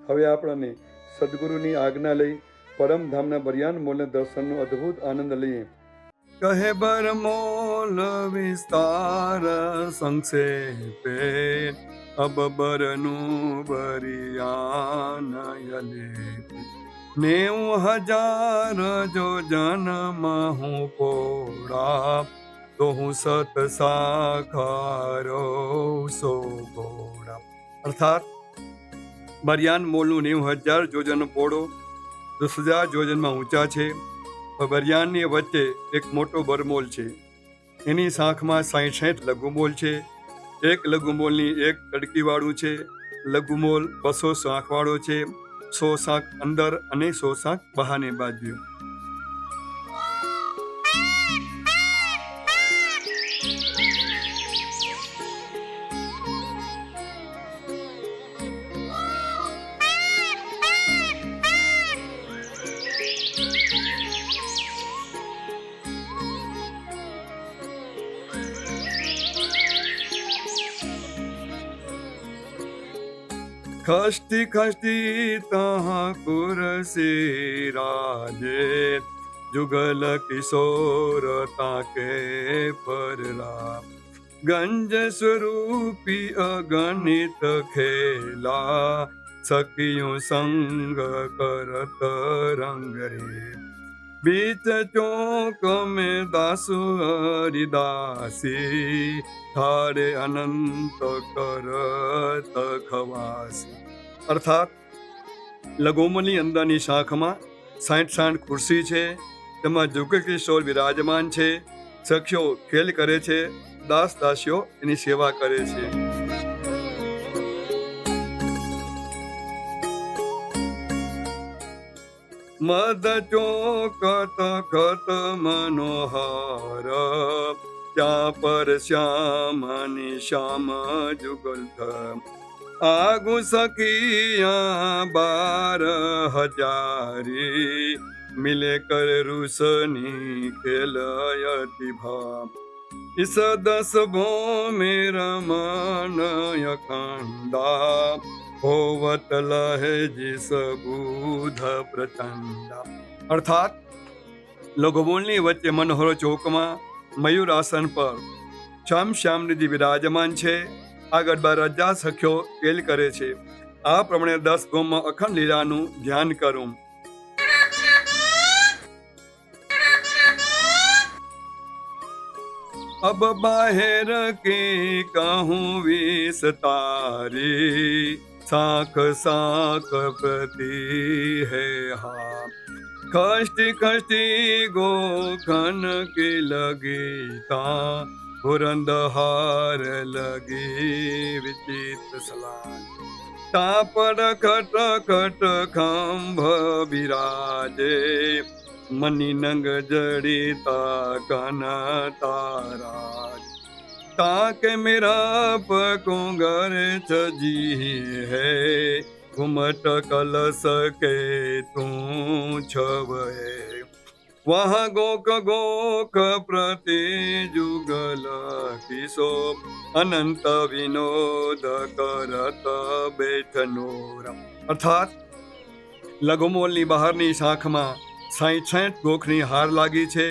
હવે આપણને સદગુરુની આજ્ઞા લઈ પરમધામના બરિયાન મોલના દર્શનનો અદ્ભુત આનંદ લઈએ. કહે બરમોલ વિસ્તાર સંક્ષેપે અબ બરનું બરિયાન યલે 90,000 જો જન્મ હું પોળા તો હું સત સાખારો સો ગોળા. અર્થાત બરિયાન મોલનું 90,000 જોજન પોળો 10,000 જોજનમાં ઊંચા છે. બરિયાનની વચ્ચે એક મોટો બરમોલ છે. એની શાંખમાં 60 લઘુમોલ છે. એક લઘુમોલની એક કડકીવાળું છે. લઘુમોલ 200 શાંખવાળો છે. 100 શાંખ અંદર અને 100 શાંખ બહારની બાજુ. ખસ્તી ખસ્તી તહાં કુરસી રાજે જુગલ કિશોર તાકે પરલા ગંજ સ્વરૂપી અગણિત ખેલા સખિયું સંગ કરત રંગ રે बीच चौक में दासु हरिदासी थारे अनंत करत खवासी. અર્થાત લઘુમની અંદરની શાખમાં 60 ખુરશી છે, તેમાં જુગલ કિશોર વિરાજમાન છે. સખ્યો ખેલ કરે છે, દાસ દાસીઓ એની સેવા કરે છે. મદ ચોકત કત મનોહર, ત્યાં પર શ્યામની શ્યામ જુગલ આગુ સખિયા 12,000 મિલે કર રૂસની ખેલયતિ ભા. इस 10 में रमन अखंडा, होवत लहे जिस बुध प्रचंडा. અર્થાત લઘુમૂળની વચ્ચે મનોહર ચોકમાં મયુર આસન પર શ્યામજી વિરાજમાન છે. આગળ 12,000 સખ્યો ખેલ કરે છે. આ પ્રમાણે 10 ગોમાં અખંડ લીલાનું ધ્યાન કરું. अब बाहर के कहूँ विस्तारी, साख साख प्रति है हा. कष्टि कष्टि गोखन की लगीता, पुरंद हार लगी विचित्र सलान. तापर खट खट खंभ विराजे, मनी नंग जड़ीता कन ताराज. ताके मेरा पकुंगर छजी है, घुमट कलश के तू छव है. वहाँ गोक गोक प्रति जुगल किशो, अनंत विनोद करत बैठनोर. અર્થાત લઘુમૂળની બહારની શાખમાં 60 ગોખની હાર લાગી છે.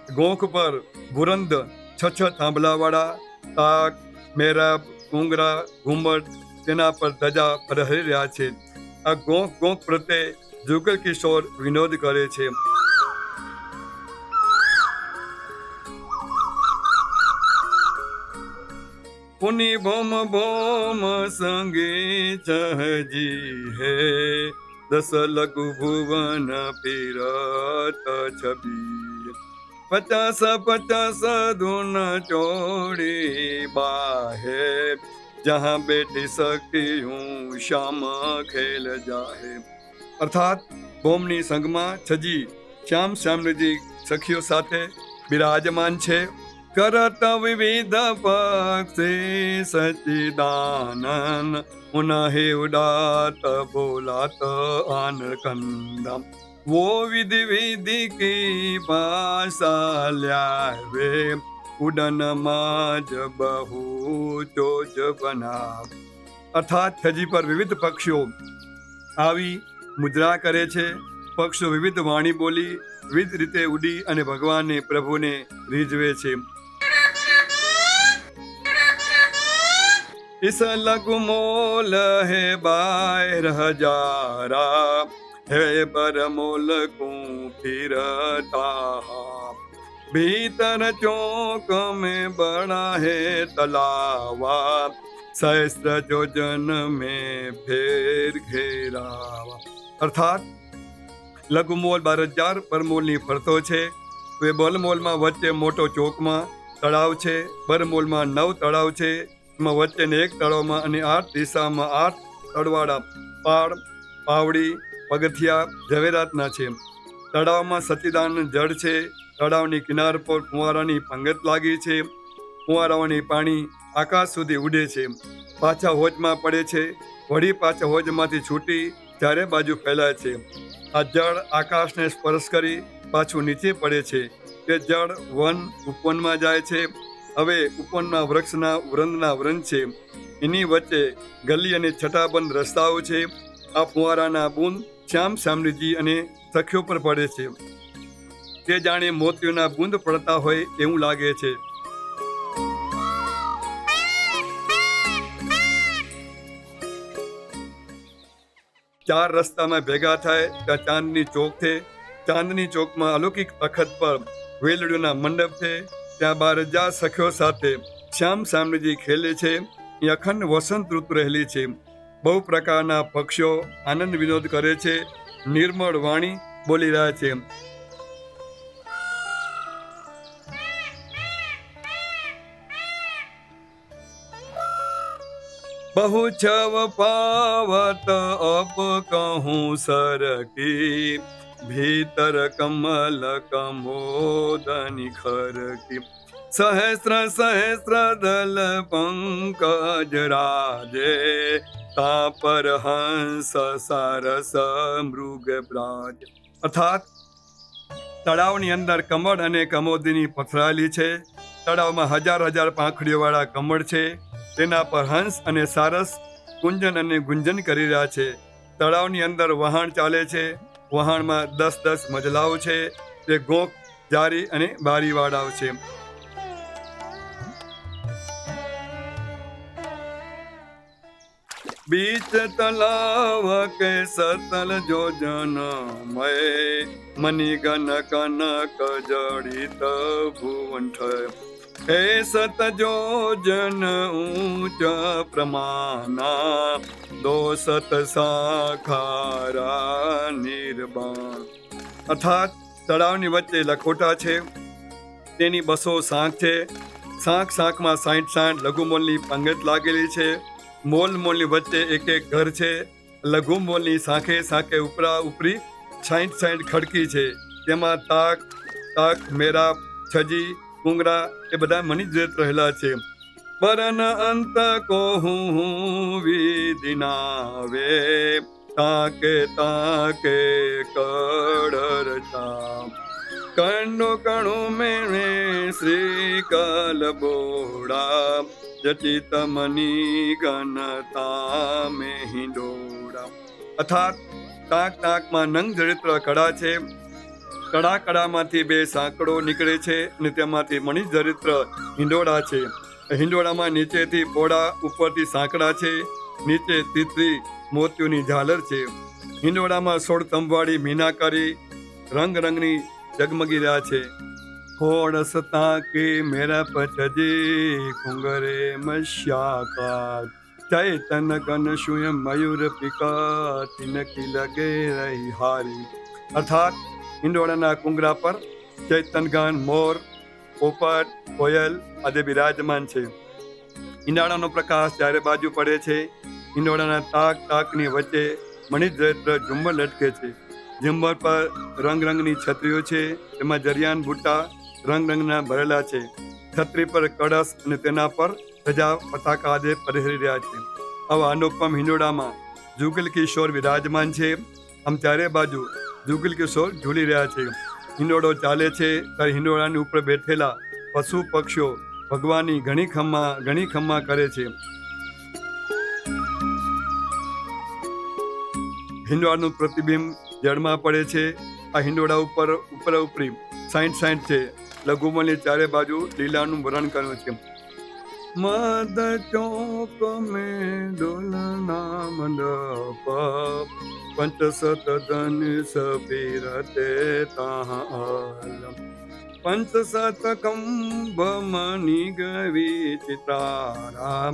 ગોખ પર બુરંદ 6 થાંભલાવાળા, તાક, મેરાબ, કુંગરા, ઘુમટ, તેના પર ધજા ફરહરી રહ્યા છે. આ ગોખ પ્રત્યે જુગલ કિશોર વિનોદ કરે છે. પુની ભોમ ભોમ સંગે ચહજી હે, 10 લઘુ ભુવન પીરત છબી. 50 ધૂન ચોડી બાહે, જહાં બેઠી સખી હું શ્યામ ખેલ જાહે. અર્થાત ભોમની સંગમાં છજી શ્યામજી સખીઓ સાથે બિરાજમાન છે. કરત વિવિધ પક્ષે સચિદાનન, ઉનહે ઉડાત બોલાત આનકંદમ. वो विधि विधि की भाषा ल्यावे, उडन माज बहु चोज बना. અર્થાત છજી પર વિવિધ પક્ષીઓ આવી મુદ્રા કરે છે. પક્ષીઓ વિવિધ વાણી બોલી વિવિધ રીતે ઉડી અને ભગવાનને પ્રભુને રીઝવે છે. इस लघु मोल है 12,000, है पर मोल को फिरता. भीतर चौक में बड़ा है तलावा, सहस्त्र योजन में फेर घेरावा. અર્થાત લઘુમોલ 12,000 પરમોલની ફરતો છે. તો એ બલમોલમાં વચ્ચે મોટો ચોકમાં તળાવ છે. બરમોલમાં 9 તળાવ છે. એમાં વચ્ચેને એક તળાવમાં અને 8 દિશામાં 8 તળવાળા પાળ, પાવડી, પગથિયા ઝવેરાતના છે. તળાવમાં સચ્ચિદાનંદ જળ છે. તળાવની કિનાર પર ફુવારાની પંગત લાગી છે. ફુવારાઓની પાણી આકાશ સુધી ઉડે છે, પાછા હોજમાં પડે છે, વળી પાછા હોજમાંથી છૂટી ચારે બાજુ ફેલાય છે. આ જળ આકાશને સ્પર્શ કરી પાછું નીચે પડે છે. તે જળ વન ઉપવનમાં જાય છે. હવે ઉપવનમાં વૃક્ષના વૃંદના વૃંદ છે. એની વચ્ચે ગલી અને છટાબંધ રસ્તાઓ છે. આ ફુવારાના બૂંદ શ્યામજી અને સખીઓ પર પડે છે. તે જાણે મોતીઓના બૂંદ પડતા હોય એવું લાગે છે. ચાર રસ્તામાં ભેગા થાય ત્યાં ચાંદની ચોક છે. ચાંદની ચોકમાં અલૌકિક તખત પર વેલડીઓના મંડપ છે. ત્યાં 12,000 સખીઓ સાથે શ્યામજી ખેલે છે. એ અખંડ વસંત ઋતુ રહેલી છે. બહુ પ્રકારના પક્ષીઓ આનંદ વિનોદ કરે છે, નિર્મળ વાણી બોલી રહ્યા છે. बहु छव पावत अप कहूँ सर की, भीतर कमल कमोदनि खर की. सहस्र सहस्र दल पंकज राजे, तापर हंस सरस मृग ब्राज. अर्थात તળાવની અંદર કમળ અને કમોદની પથરાયેલી છે. તળાવમાં હજાર હજાર પાંખડીઓવાળા કમળ છે. તેના પર હંસ અને સારસ કુંજન અને ગુંજન કરી રહ્યા છે. તળાવની અંદર વહાણ ચાલે છે. વહાણમાં 10-10 મજલાઓ છે. તે ગોખ, જારી અને બારીવાળાઓ છે. बीच तलाव के सतल जोजन मय, मणिगण कनक जड़ित भुवन ठय. हे सत जोजन ऊंच प्रमाणा, दो सत साखारा निर्बाण. अर्थात તળાવની વચ્ચે લખોટા છે, તેની 200 શાંખ છે. શાંખ શાંખમાં 60-60 લઘુમોલની પંગત લાગેલી છે. મોલ મોલની વચ્ચે એક એક ઘર છે. લઘુ મોલની શાખે શાખે ઉપરા ઉપરી 60-60 ખડકી છે. તેમાં તાક, તાક, મેરા, છજી, કુંગરા એ બધા મણિજ્રેત રહેલા છે. પરન અંત કો હું વિધિનાવે, તાકે તાકે કડરતા. કંડો કણો મેણે શ્રી કલ બોડા, જચિત મની ગણતા મેં હિંડોડા. અર્થાત તાક તાકમાં નંગ જડિત્ર કડા છે. કડા કડામાંથી 2 સાંકળો નીકળે છે અને તેમાંથી મણિ જડિત્ર હિંડોળા છે. હિંડોળામાં નીચેથી પોળા, ઉપરથી સાંકડા છે. નીચે તીતરી મોતીઓની ઝાલર છે. હિંડોળામાં 16 તંબવાળી મીનાકારી રંગ રંગની જગમગી રહ્યા છે. હોડસતા કે મેરા પચજી કુંગરે મશ્યાકાર, ચૈતન કન શુય મયુર પિકા તિનકી લગે રહી હારી. અર્થાત હિંડોળાના કુંગરા પર ચૈતનગન, મોર, પોપટ, કોયલ આદિ બિરાજમાન છે. હિંડાળાનો પ્રકાશ ચારે બાજુ પડે છે. હિંડોળાના તાક તાકની વચ્ચે મણિજ્રેત્ર ઝુમ્મર લટકે છે. ઝુમ્મર પર રંગ રંગની છત્રીઓ છે. તેમાં જરિયાન બુટ્ટા રંગ રંગના ભરેલા છે. છત્રી પર કળશ અને તેના પર ધજા પતાકા આદિ પહેરી રહ્યા છે. આવા અનુપમ હિંડોળામાં જુગલ કિશોર વિરાજમાન છે. આમ ચારે બાજુ જુગલ કિશોર ઝૂલી રહ્યા છે. હિંડોળો ચાલે છે ત્યારે હિંડોળાની ઉપર બેઠેલા પશુ પક્ષીઓ ભગવાનની ઘણી ખમ્મા કરે છે. હિંડોળાનું પ્રતિબિંબ જળમાં પડે છે. આ હિંડોળા ઉપર ઉપરી 60-60 છે. લઘુમલની ચારે બાજુ લીલાનું વર્ણન કર્યું છે. મદ ચોક મેં ડોલના મંડપ, પંચસત ધન સપીરતે તાહલમ. પંચસત કંભ મણિ ગવી ચિત્રારા,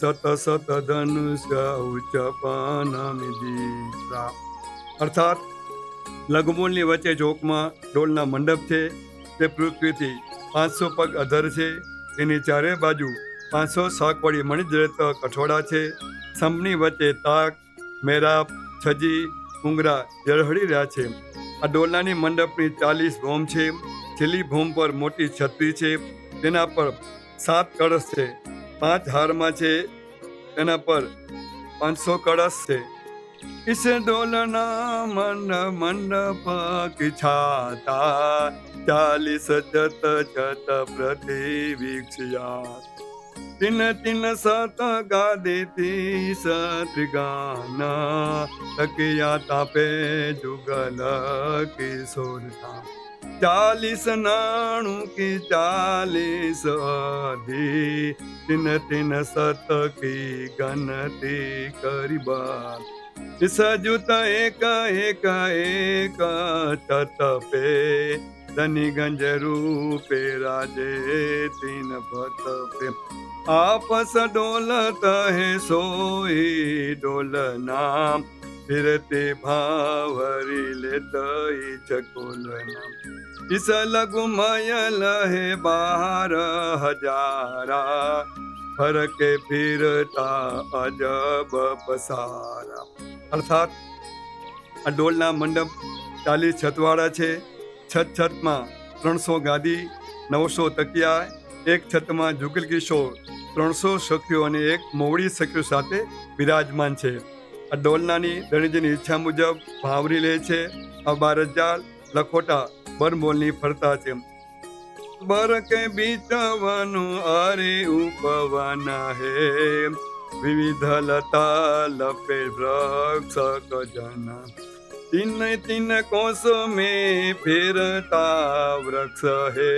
સત સત ધનુષ્ય ઉચ્ચપનમ દીપ્રા. અર્થાત લઘુમૂલની વચ્ચે ચોકમાં ડોલના મંડપ છે. તે પૃથ્વીથી 500 પગ અધર છે. તેની ચારે બાજુ 500 શાકવાળી મણિજડિત કઠોળા છે. સ્તંભની વચ્ચે તાક, મેરાપ, છજી, કુંગરા ઝળહળી રહ્યા છે. આ ડોલનાની મંડપની 40 ભોમ છે. છેલ્લી ભોમ પર મોટી છત્રી છે. તેના પર 7 કળશ છે. 5 હારમાં છે. તેના પર 500 કળશ છે. इस डोलना मंडप की छाता, 40 जत जत प्रति वीक्षया. तिन तिन सत गादिति सत्रिगाना, तकिया तापे जुगल किशोरता. 40 नाणु की 40 आधी, तिन तिन सत की गणति करीबा. सजुत एक एक एक तत पे, ધની ગંજ રૂપે રાજે તીન ભત પ્રેમ आपस डोलत है सोई डोलना फिरते भावरी लेतई चकोलना इस लघु मयल है 12,000 फरके फिरता अजब पसारा। અર્થાત આ ડોલના મંડપ 40 છતવાળા છે. છતમાં 300 ગાદી, 900 તકિયા, એક છતમાં જુગલ કિશોર 300 સખીઓ અને એક મોવડી સખીઓ સાથે બિરાજમાન છે. આ ડોલનાની ધણીજીની ઈચ્છા મુજબ ભાવરી લે છે. આ 12,000 લખોટા બરમોલની ફરતા છે. બર કે બીચવાનું અરે ઉપવન હે વિવિધ લતા લપે વૃક્ષ કજના तीन कोस में फिरता वृक्ष है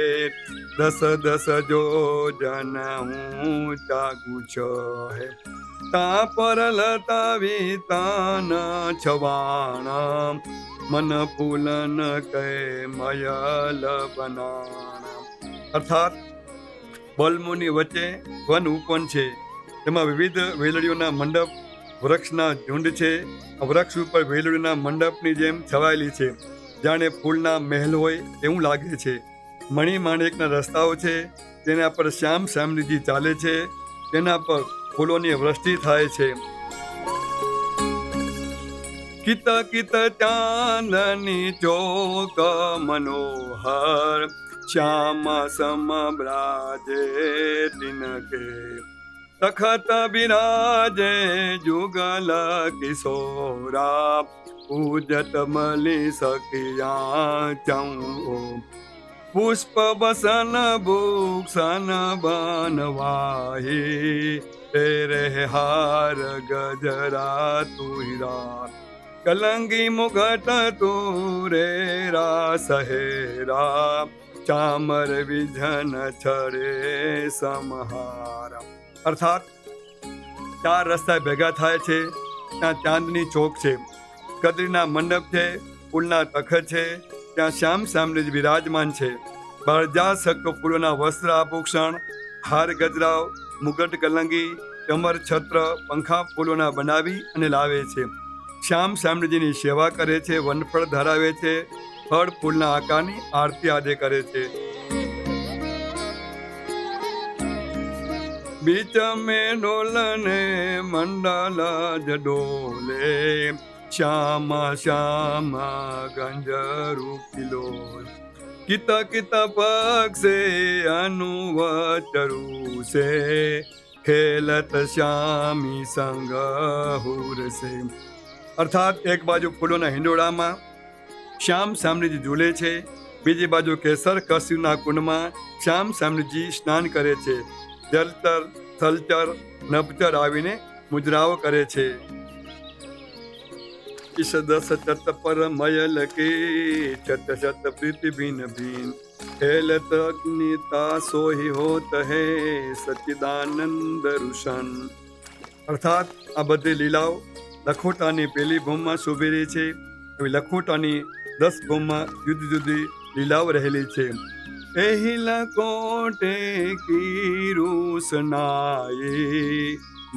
10 जो जन ऊंचा कुछ है ता पर लता वितान छवाणा मन फूलन के मयल बनाना। अर्थात બલમોની વચ્ચે વન ઉપવન છે. તેમાં વિવિધ વેલડીઓના મંડપ, વૃક્ષના ઝુંડ છે. વૃક્ષ ઉપર વેલડીના મંડપની જેમ છવાયેલી છે. જાણે ફૂલના મહેલ હોય એવું લાગે છે. મણી માણેકના રસ્તાઓ છે. તેના પર શ્યામ શ્યામલીજી ચાલે છે. તેના પર ફૂલોની વૃષ્ટિ થાય છે. કિત કિત ચાંદની ચોક મનોહર શ્યામ સમ બ્રાજે તિનકે તખત બિરાજે જુગલ કિશોરા પૂજત મલી સખિયા ચૌ પુષ્પ બસન ભૂક્ષન બનવાહી તેરે હાર ગજરા તુરા કલંગી મુગટ તુરે રા સહેરા ચામર વિજન છરે સમહારા। અર્થાત 4 રસ્તા ભેગા થાય છે. ત્યાં ચાંદની ચોક છે, કદરીના મંડપ છે, ફૂલના તખત છે. ત્યાં શ્યામ શ્યામલીજ બિરાજમાન છે. 12,000 સખ ફૂલોના વસ્ત્ર આભૂષણ, હાર ગજરાવ, મુગટ કલંગી, કમર છત્ર, પંખા ફૂલોના બનાવી અને લાવે છે. શ્યામ શ્યામલીજીની સેવા કરે છે, વનફળ ધરાવે છે, ફળ ફૂલના આકારની આરતી આદે કરે છે. बीच में डोलने मंडल डोले श्यामा श्यामा गंजरू किलोल कित कित पग से अनुवचरू से खेलत श्यामी संग हुर से। અર્થાત એક બાજુ ફૂલોના હિંડોળામાં શ્યામ શ્યામલીજી ઝૂલે છે, બીજી બાજુ કેસર કસ્યુના કુંડમાં શ્યામ શ્યામલીજી સ્નાન કરે છે. જલચર થલચર નભચર આવીને મુજરાઓ કરે છે. ઈશ 10 ચત પર મયલ કે ચત શત પ્રીતિ ભીન ભીન ખેલત અગ્નિતા સોહી હોત હે સચ્ચિદાનંદ રુશન। અર્થાત આ બધી લીલાઓ લખોટાની પેલી ભૂમમાં શોભી રહી છે. એવી લખોટાની 10 ભૂમમાં જુદી જુદી લીલાઓ રહેલી છે. એહી લકોટે કી રૂસનાઈ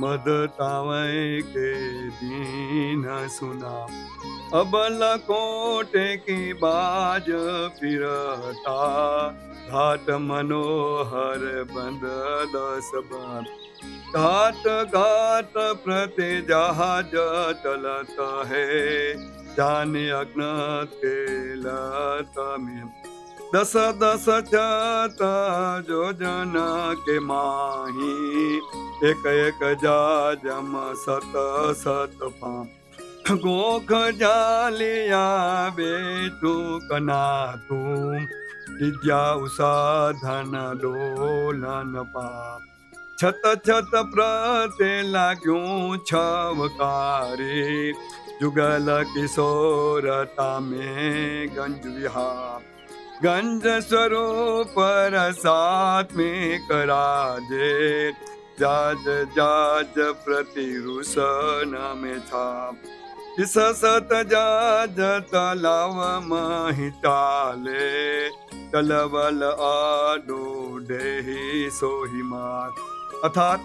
મદ તાવય કે દીન સુના અબ લકોટે કી બાજ ફિરતા ઘાટ મનોહર બંધ 10 બાર ઘાટ ઘાટ પ્રતે જહાજ ચલત હૈ જાને અગ્ન તેલત મેં 10 ચત જોજન કે માહી એક એક જાજમ સત સત પામ ગોખ જાલિયા બેઠું કના તું વિદ્યા ઉસાધન ડોલન પાપ છત છત પ્રતે લાગ્યું છવકારી જુગલ કિશોરતા મેં ગંજ વિહાર ગંજ સ્વરૂપ રસાત્મિક રાજે જાજ જાજ પ્રતિરુષન में छाप इस सत जाज तलाव मही चाले ચલવલ આડો ડેહી સોહી માર. અર્થાત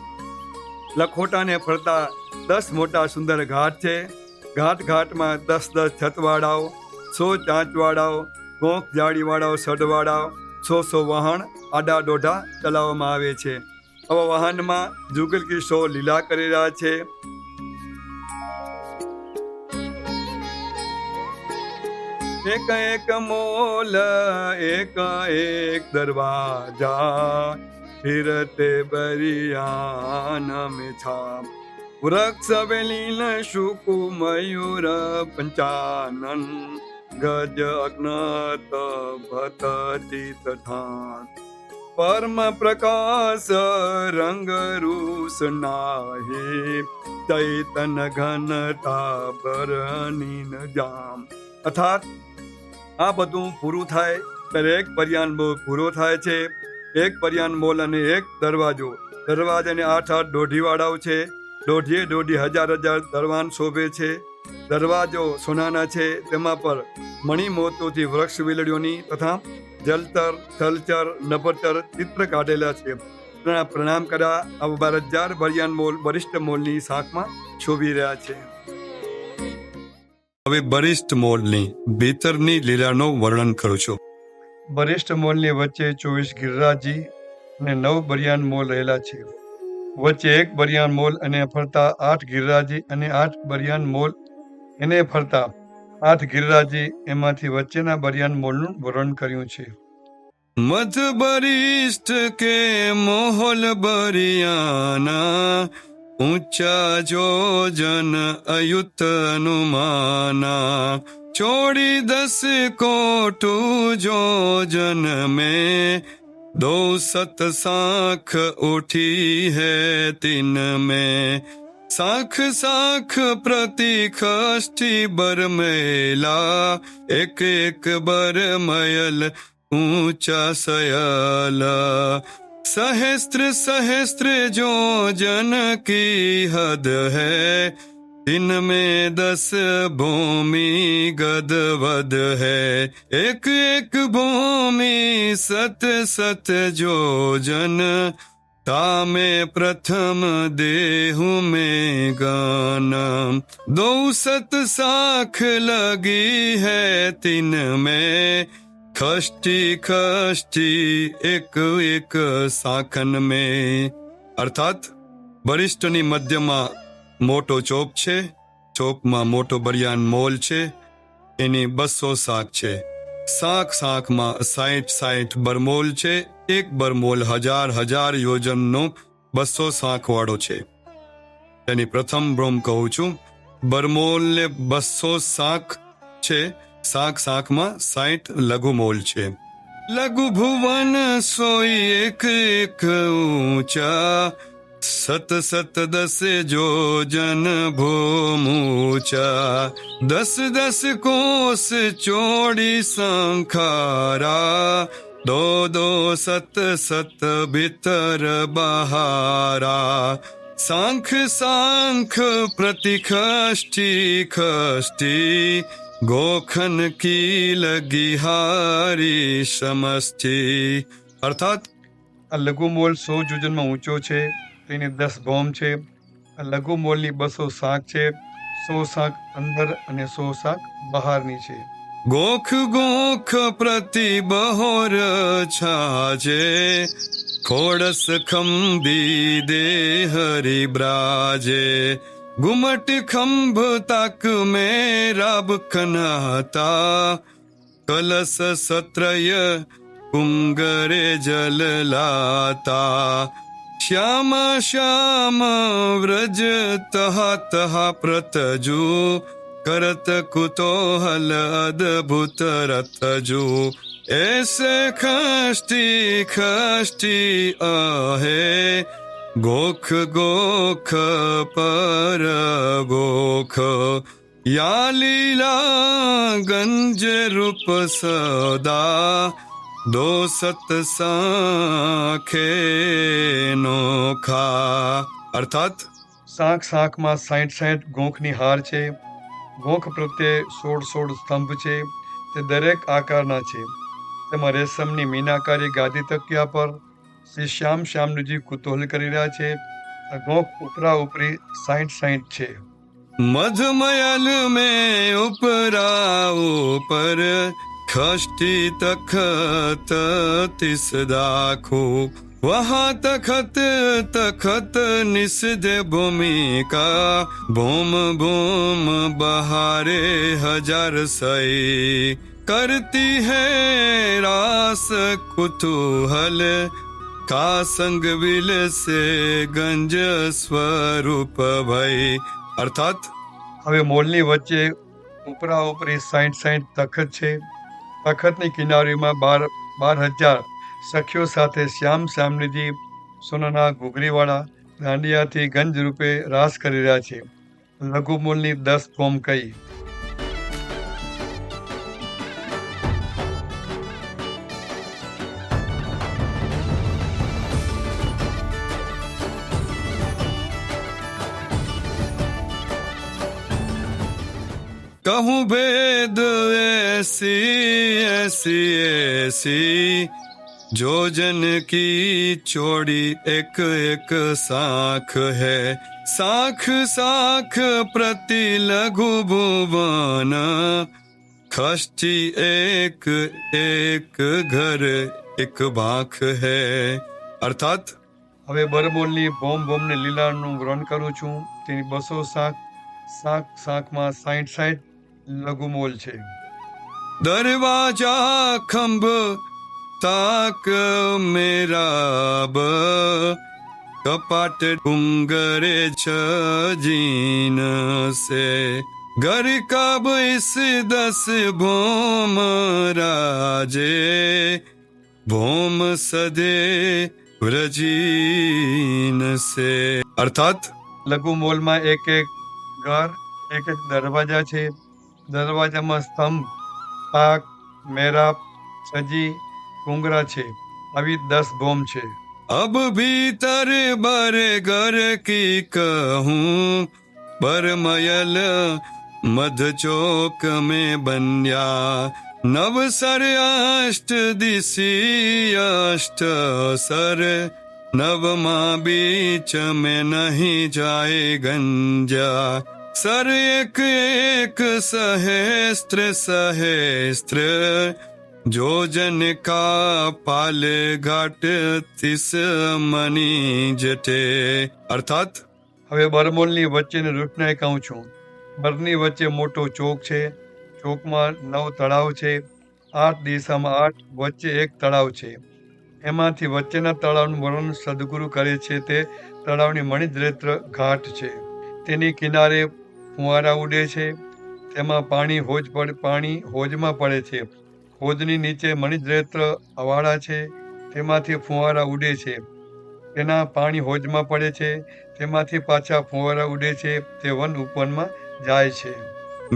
લખોટાને ફરતા 10 મોટા સુંદર ઘાટ છે. ઘાટ ઘાટમાં 10 છતવાળાઓ, 100 ચાંચવાળાઓ, ગોંખ જાળીવાળાઓ, સડવાળાઓ, 100 વાહન આડા દોઢા ચલાવવામાં આવે છે. આવા વાહનમાં જુગલ કિશોર લીલા કરી રહ્યા છે. એક એક મોલ એક એક દરવાજા, ફિરતે બરિયાન में छाप. વૃક્ષ વેલીન શુકુ મયુર પંચાનન, ગજ અગ્નત ભત ચિત ઠાન. પરમ પ્રકાશ રંગ રૂસ નાહી, ચૈતન ઘનતા બરનીન જામ. અર્થાત આ બધું પૂરું થાય ત્યારે એક પર્યાન મોલ પૂરો થાય છે. એક પર્યાન મોલ અને એક દરવાજો. દરવાજાને 8 દોઢીવાળાઓ છે. દોઢીએ દોઢી હજાર દરવાન શોભે છે. દરવાજો સોનાના છે. તેમાં પર મણિ મોતીઓથી વૃક્ષ વેલડીઓની તથા જલચર થલચર નભચર ચિત્ર કાઢેલા છે. પ્રણામ કર્યા. આ 12,000 બરિયાન મોલ બરિષ્ઠ મોલની શાખમાં શોભી રહ્યા છે. હવે બરિષ્ઠ મોલની ભીતરની લીલાનું વર્ણન કરું છું. બરિષ્ઠ મોલની વચ્ચે 24 ગિરિરાજી અને 9 બરિયાન મોલ રહેલા છે. વચ્ચે એક બરિયાન મોલ અને ફરતા 8 ગિરિરાજી અને 8 બરિયાન મોલ એને ફરતા 8 ગિરિરાજી, એમાંથી વચ્ચેના બરિયાન મોલનું વર્ણન કર્યું છે. મધ બરિષ્ઠ કે મોહલ બરિયાના, ઊંચા જોજન અયુત અનુમાના. ચોડી 10 કોટુ જોજન में, 2 सत साख उठी है तिन में. साख साख प्रति खष्टी बरमेला, एक एक बरमयल ऊंचा सयल. सहस्त्र सहस्त्र जो जन की हद है, इनमें 10 भूमि गदवद है. एक एक भूमि सत सत जो जन, तामे प्रथम देहु में गाना. 2 सत साख लगी है तिन में, खष्टी खष्टी एक एक साखन में. અર્થાત બરિષ્ઠની મધ્યમાં મોટો ચોક છે. ચોકમાં મોટો બરિયાન મોલ છે. એની 200 શાખ છે. શાખ શાખમાં 60 બરમોલ છે. એક બરમોલ 1000 યોજનનો 200 શાખ વાળો છે. એની પ્રથમ બ્રહ્મ કહું છું. બરમોલને 200 શાખ છે. શાખ શાખમાં 60 લઘુ મોલ છે. લઘુ ભુવન સોઈ એક એક ઊંચા, સત સત 10 જોજન ભૂમૂચા. 10 કોસ ચોડી સંખારા, 2 સત સત ભીતર બહારા. સાંખ સાંખ પ્રતિ ખષ્ટી ખષ્ટી, ગોખન કી લગી હારી સમષ્ટિ. અર્થાત આ લઘુ મોલ 100 જોજનમાં ઊંચો છે. તેની 10 ભૌમ છે. આ લઘુ મોલની 200 શાખ છે. 100 શાખ અંદર અને 100 શાખ બહારની છે. ગોખ ગોખ પ્રતિ બહોર છાજે, ખોડસ ખંભી દે હરી બ્રાજે. गुमट खंभ तक में राब खनाता, कलश सत्रय कुंगरे जल लाता. श्यामा श्याम व्रज तहा तहा प्रतजु, करत कुतूहल अद्भुत रतजु. ऐसे खष्टी खष्टी आहे, गोख गोख पर गोख. या लीला गंज रूप सदा, 2 सत સાંખે નોખા. અર્થાત શાખ શાખમાં 60 ગોખની હાર છે. ગોખ પ્રત્યે 16 સ્તંભ છે. તે દરેક આકારના છે. તેમાં રેશમની મીનાકારી ગાદી તકિયા પર શ્રી શ્યામજી કુતૂહલ કરી રહ્યા છે. ગોખ ઉપરા ઉપરી 60 છે. મધમયલ में उपरा ऊपर खष्टी तखत तिस दाखो वहाँ तखत तखत निषदे भूमिका भूम भूम बहारे हजार सई करती है रास कुतूहल का संग विल से गंज સ્વરૂપ ભઈ. અર્થાત હવે મોલની વચ્ચે ઉપરા ઉપરી 60 તખત છે. તખતની કિનારીમાં 12,000 સખીઓ સાથે શ્યામજી સોનાના ઘૂઘરીવાળા દાંડિયાથી ગંજ રૂપે રાસ કરી રહ્યા છે. લઘુમૂલની 10 ફોમ કઈ. कहूँ भेद ऐसी ऐसी ऐसी जो जन की चौड़ी एक एक साख है साख साख प्रति लघु भुवन खष्टी एक एक घर એક ભાખ હૈ. અર્થાત હવે બરમોલની બોમ બોમને લીલાનું વર્ણન કરું છું. તેની 200 શાખમાં 60 લઘુમોલ છે. દરવાજા ખંભ તાક મેરાબ કપાટ ડુંગરે છજીન સે घर कब इस 10 भोम राजे भोम सदे व्रजीन से. અર્થાત લઘુ મોલમાં એક એક ઘર એક એક દરવાજા છે. દરવાજામાં સ્તંભ પાક મેરાબ સજી કુંગરા છે. આવી 10 ભોમ છે. अब भीतर बर घर की कहूँ बरमयल मध चौक में बन्या नवसर अष्ट दिशी अष्ट सर नवमा बीच में नहीं जाए गंजा सर एक एक सहस्त्र सहस्त्र जोजन का पाल घाट तिस मनी जटे. અર્થાત હવે બરમોલની વચ્ચેની રૂટને કહું છું. બરની વચ્ચે મોટો ચોક છે. ચોકમાં 9 તળાવ છે. 8 દિશામાં 8 વચ્ચે એક તળાવ છે. એમાંથી વચ્ચેના તળાવનું વર્ણન સદગુરુ કરે છે. તે તળાવની મણિદ્રેત્ર ઘાટ છે. તેની કિનારે ફુવારા ઉડે છે. તેમાં પાણી હોજમાં પડે છે. હોજની નીચે મણિદ્રેત્ર અવાડા છે. તેમાંથી ફુવારા ઉડે છે. તેના પાણી હોજમાં પડે છે. તેમાંથી પાછા ફુવારા ઉડે છે. તે વન ઉપવનમાં જાય છે.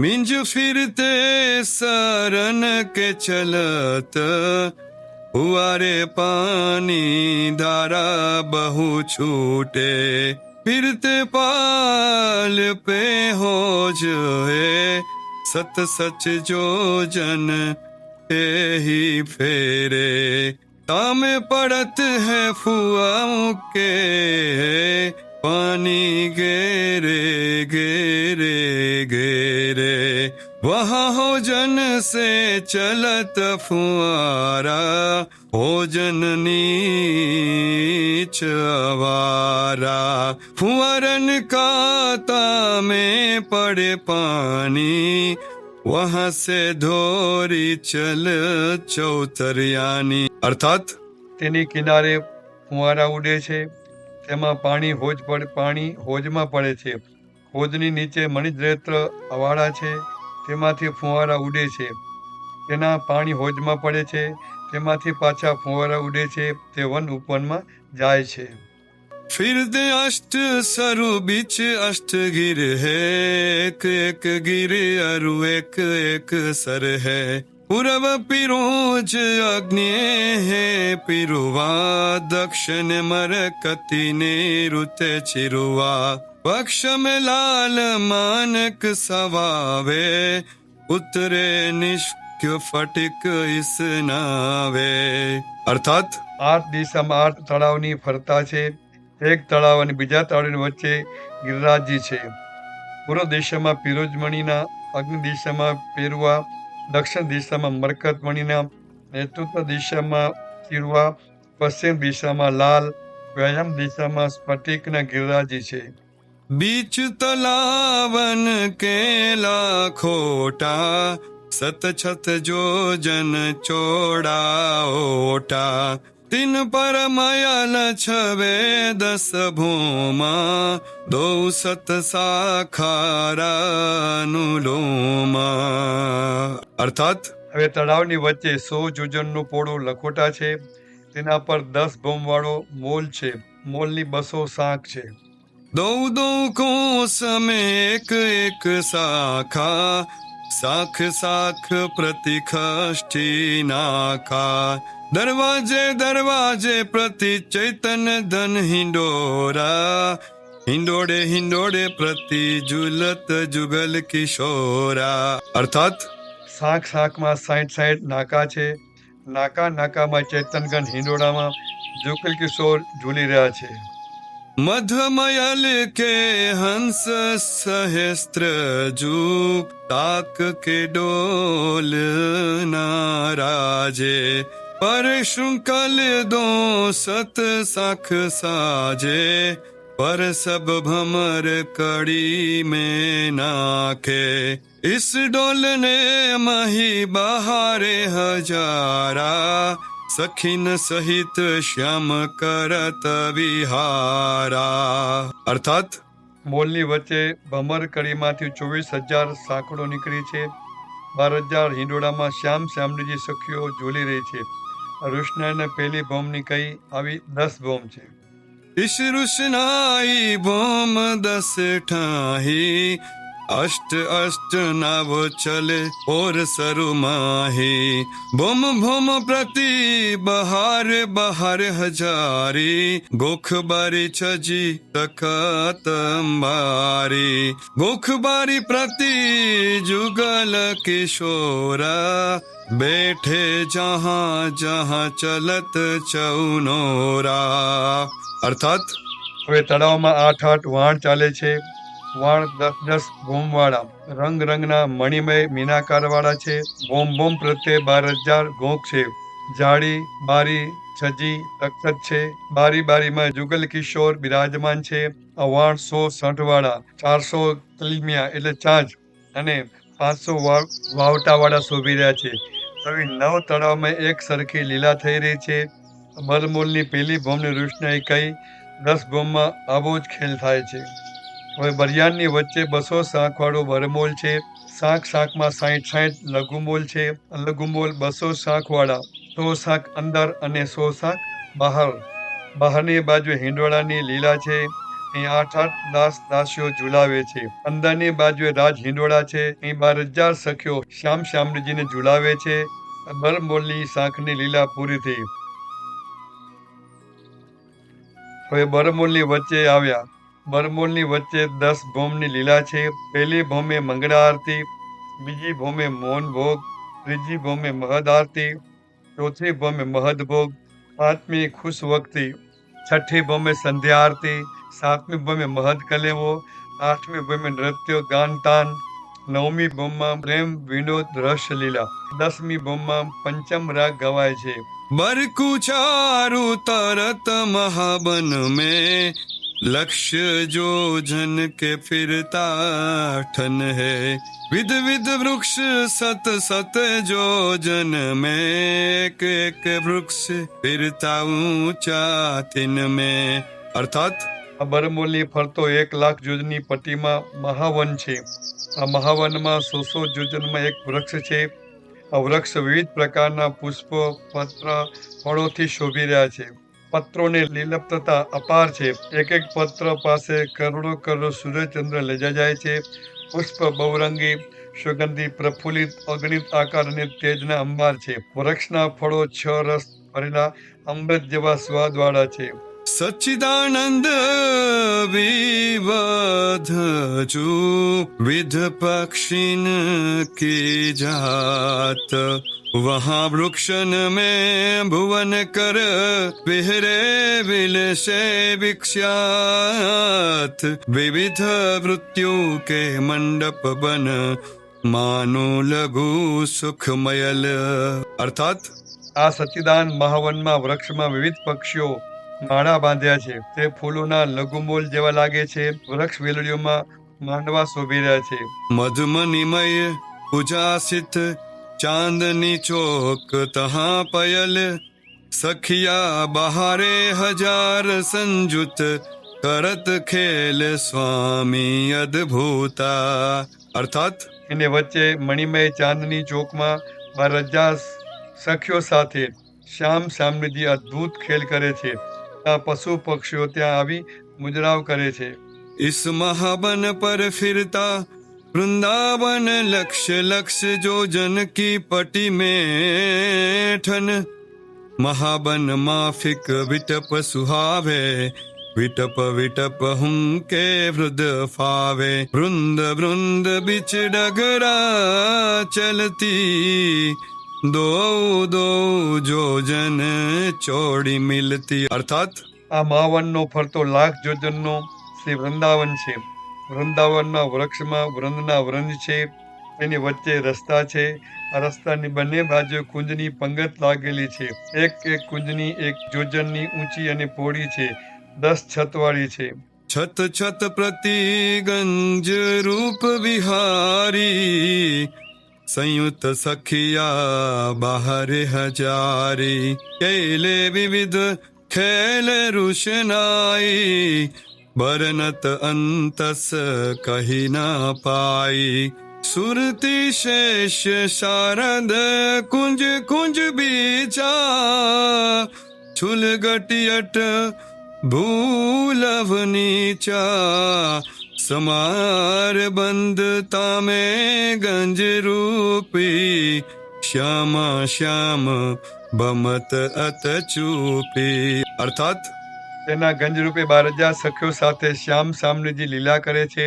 મિંજ ફિરતે સરન કે ચલત હુઆરે પાની ધારા બહુ છૂટે ફિરતે પાલ पे હોજ હે સત સચ જો જન ही फेरे ताम पड़त है फुआओं के पानी गेरे गेरे गेरे वहाँ हो जन से चलत फुआरा भोजन नीच अवारा फुआरन का तामे पड़े पानी वहाँ से धोरी चल ચૌતરિયાની. અર્થાત તેની કિનારે ફુવારા ઉડે છે. તેમાં પાણી હોજમાં પડે છે. હોજની નીચે મણિદ્રેત્ર અવાડા છે. તેમાંથી ફુવારા ઉડે છે. તેના પાણી હોજમાં પડે છે. તેમાંથી પાછા ફુવારા ઉડે છે. તે વન ઉપવનમાં જાય છે. फिर दे अष्ट सरु बीच अष्ट गिर है एक एक गिर अरु एक एक सर है पूर्व पिरोज अग्नि है पिरुवा दक्षिण मरकती ने रुते चिरुआ पक्ष में लाल मानक सवावे उत्तरे क्यों फटिक इस नावे। અર્થાત 8 દિશામાં 8 તળાવની ફરતા છે. એક તળાવ અને બીજા તળાવની વચ્ચે ગિરિરાજજી છે. પૂર્વ દિશામાં પિરોજમણીના, અગ્નિ દિશામાં પેરવા, દક્ષિણ દિશામાં મરકતમણીના, નેતૃત્વ દિશામાં ચીરવા, પશ્ચિમ દિશામાં લાલ, વ્યાયામ દિશામાં સ્ફટિકના ગિરિરાજજી છે. बीच तलावन के लाखोटा, सत छत जो जन चौड़ा ओटा, तीन पर मयल छवे 10 भूमा, दो सत साखारानुलोमा। અર્થાત હવે તળાવની વચ્ચે 100 જોજનનું પોળું લખોટા છે. તેના પર 10 ભૂમવાળો મોલ છે. મોલની 200 શાખ છે. दो दो कोस में एक शाखा, शाख शाख प्रतिखष्ठी नाका, दरवाजे दरवाजे प्रति चैतन धन हिंडोरा, हिंडोड़े हिंडोड़े प्रति झूलत जुगल किशोरा। અર્થાત શાખ શાખમાં 60 નાકા છે. નાકા નાકામાં ચૈતનગણ, હિંડોળામાં जुगल किशोर ઝૂલી રહ્યા છે. मधमयल के हंस सहस्त्र जुग, ताक के डोल नाराजे, पर शुंकल दो सत साख साजे, पर सब भमर कड़ी में नाखे, इस डोल ने मही बहारे हजारा, सखीन सहित श्याम करत વિહારા। અર્થાત મોલની વચ્ચે ભમર કડીમાંથી 24,000 સાંકળો નીકળી છે. 12,000 હિંડોળામાં શ્યામ શ્યામજીની સખીઓ ઝૂલી રહી છે. ઋષનાઈના પહેલી ભોમની કઈ આવી 10 ભોમ છે. ઈશ ઋષનાઈ ભોમ 10 ઠાહી, अष्ट अष्ट नाव चले और सरुमाही, भोम भोम प्रति बहार बहार हजारी, गोख बारी छजी तखत अंबारी, गोख बारी प्रति जुगल किशोरा, बैठे जहाँ जहाँ चलत चौनोरा। અર્થાત હવે તળાવમાં 8 વાણ ચાલે છે. વાણ 10 ભોમવાળા, રંગ રંગના મણિમય મીનાકારવાળા છે. ભોમ ભોમ પ્રત્યે 12,000 ગોખ છે. જાળી બારી છજી તખત છે. બારી બારીમાં જુગલ કિશોર બિરાજમાન છે. આ વાણ 100 વાળા, 400 કલમિયા એટલે ચાંચ અને 500 વાવટાવાળા શોભી રહ્યા છે. હવે 9 તળાવમાં એક સરખી લીલા થઈ રહી છે. બરમૂલની પેલી ભોમની રોશનાઈ કઈ 10 ભોમમાં આવો જ ખેલ થાય છે. હવે બરિયાનની વચ્ચે 200 શાખવાળો બરમોલ છે. શાખ શાખમાં 60 લઘુમોલ છે. લઘુમોલ 200 શાખવાળા, 100 શાખ અંદર અને 100 શાખ બહાર. બહારની બાજુ હિંડોળાની લીલા છે. અહીં 8 દાસ દાસીઓ ઝુલાવે છે. અંદરની બાજુએ રાજ હિંડોળા છે. અહીં 12,000 સખીઓ શ્યામ શ્યામજીને ઝુલાવે છે. બરમોલની શાખની લીલા પૂરી થઈ. હવે બરમોલની વચ્ચે આવ્યા. બરમોલની વચ્ચે 10 ભોમની લીલા છે. પહેલી ભોમે મંગળા આરતી, બીજી ભોમે મૌન ભોગ, ત્રીજી ભોમે મહદ આરતી, ચોથી ભોમે મહદ ભોગ, પાંચમી ખુશ વક્તિ, છઠ્ઠી ભોમે સંધ્યા આરતી, સાતમી ભોમે મહદ કલેવો, આઠમી ભોમે નૃત્ય ગાન તાન, નવમી ભોમમાં પ્રેમ વિનોદ રસ લીલા, 10મી ભોમમાં પંચમ રાગ ગવાય છે. બરકુ ચારુ તરત મહાબન में लक्ष्य जो जन के फिरता ठन है, विध विध वृक्ष सत सत जो जन में एक एक वृक्ष फिरता ऊंचा तिन में। અર્થાત આ બરમોલની ફરતો 1 લાખ જોજની પટ્ટીમાં મહાવન છે. આ મહાવનમાં 100 જોજનમાં એક વૃક્ષ છે. આ વૃક્ષ વિવિધ પ્રકારના પુષ્પો, પત્ર, ફળોથી શોભી રહ્યા છે. પત્રોની લીલપતતા અપાર છે. એક એક પત્ર પાસે કરોડો કરોડો સૂર્યચંદ્ર લજા જાય છે. પુષ્પ બહુરંગી, સુગંધી, પ્રફુલ્લિત, અગણિત આકાર અને તેજના અંબાર છે. વૃક્ષના ફળો 6 રસ ભરેલા અમૃત જેવા સ્વાદવાળા છે. सच्चिदानंद विवध जू विध पक्षिन की जात वहाँ वृक्षन में भुवन कर विहरे विलसे विख्यात विविध वृत्तियों के मंडप बन मानो लघु सुखमयल। અર્થાત આ સચ્ચિદાન મહાવનમાં વૃક્ષમાં વિવિધ પક્ષીઓ માળા બાંધ્યા છે. તે ફૂલોના લઘુમોલ જેવા લાગે છે. વૃક્ષ વેલડીઓમાં માંડવા શોભી રહ્યા છે. મધુમનિમય ઉજાસિત ચાંદની ચોક તહા પયલ સખિયા બહારે હજાર સંજુત કરત ખેલ સ્વામી અદભૂતા. અર્થાત એને વચ્ચે મણિમય ચાંદની ચોકમાં 12,000 સખીઓ સાથે શ્યામ શામળીજી અદ્ભુત ખેલ કરે છે. ત્યાં પશુ પક્ષીઓ ત્યાં આવી મુજરાવ કરે છે. इस महाबन पर फिरता वृंदावन लक्ष लक्ष जो जन की पटी में ठन महाबन माफिक विटप सुहावे विटप विटप हम के वृद फावे वृंद वृंद बिच डगरा चलती दो दो જોજન ચોડી મિલતી. અર્થાત આ મહાવનનો ફરતો લાખ જોજનનો શ્રી વૃંદાવન છે. વૃંદાવનના વૃક્ષમાં વૃંદના વૃંદ છે. એની વચ્ચે રસ્તા છે. આ રસ્તાની બંને બાજુ કુંજની પંગત લાગેલી છે. એક એક કુંજની એક જોજનની ઊંચી અને પહોળી છે. 10 છતવાળી છે. છત છત પ્રતિ ગંજ રૂપ વિહારી संयुक्त सखिया बाहर हजारी केले विविध खेल रुशनाई बरनत अंतस कही ना पाई सुरती शेष शारद कुंज कुंज बीचा छुल गटियट भूलव नीचा समार બંધતા મેં ગંજ રૂપી શ્યામા શ્યામ બમત અત ચૂપી. અર્થાત તેના ગંજ રૂપે 12,000 સખીઓ સાથે શ્યામ શામળીજી લીલા કરે છે.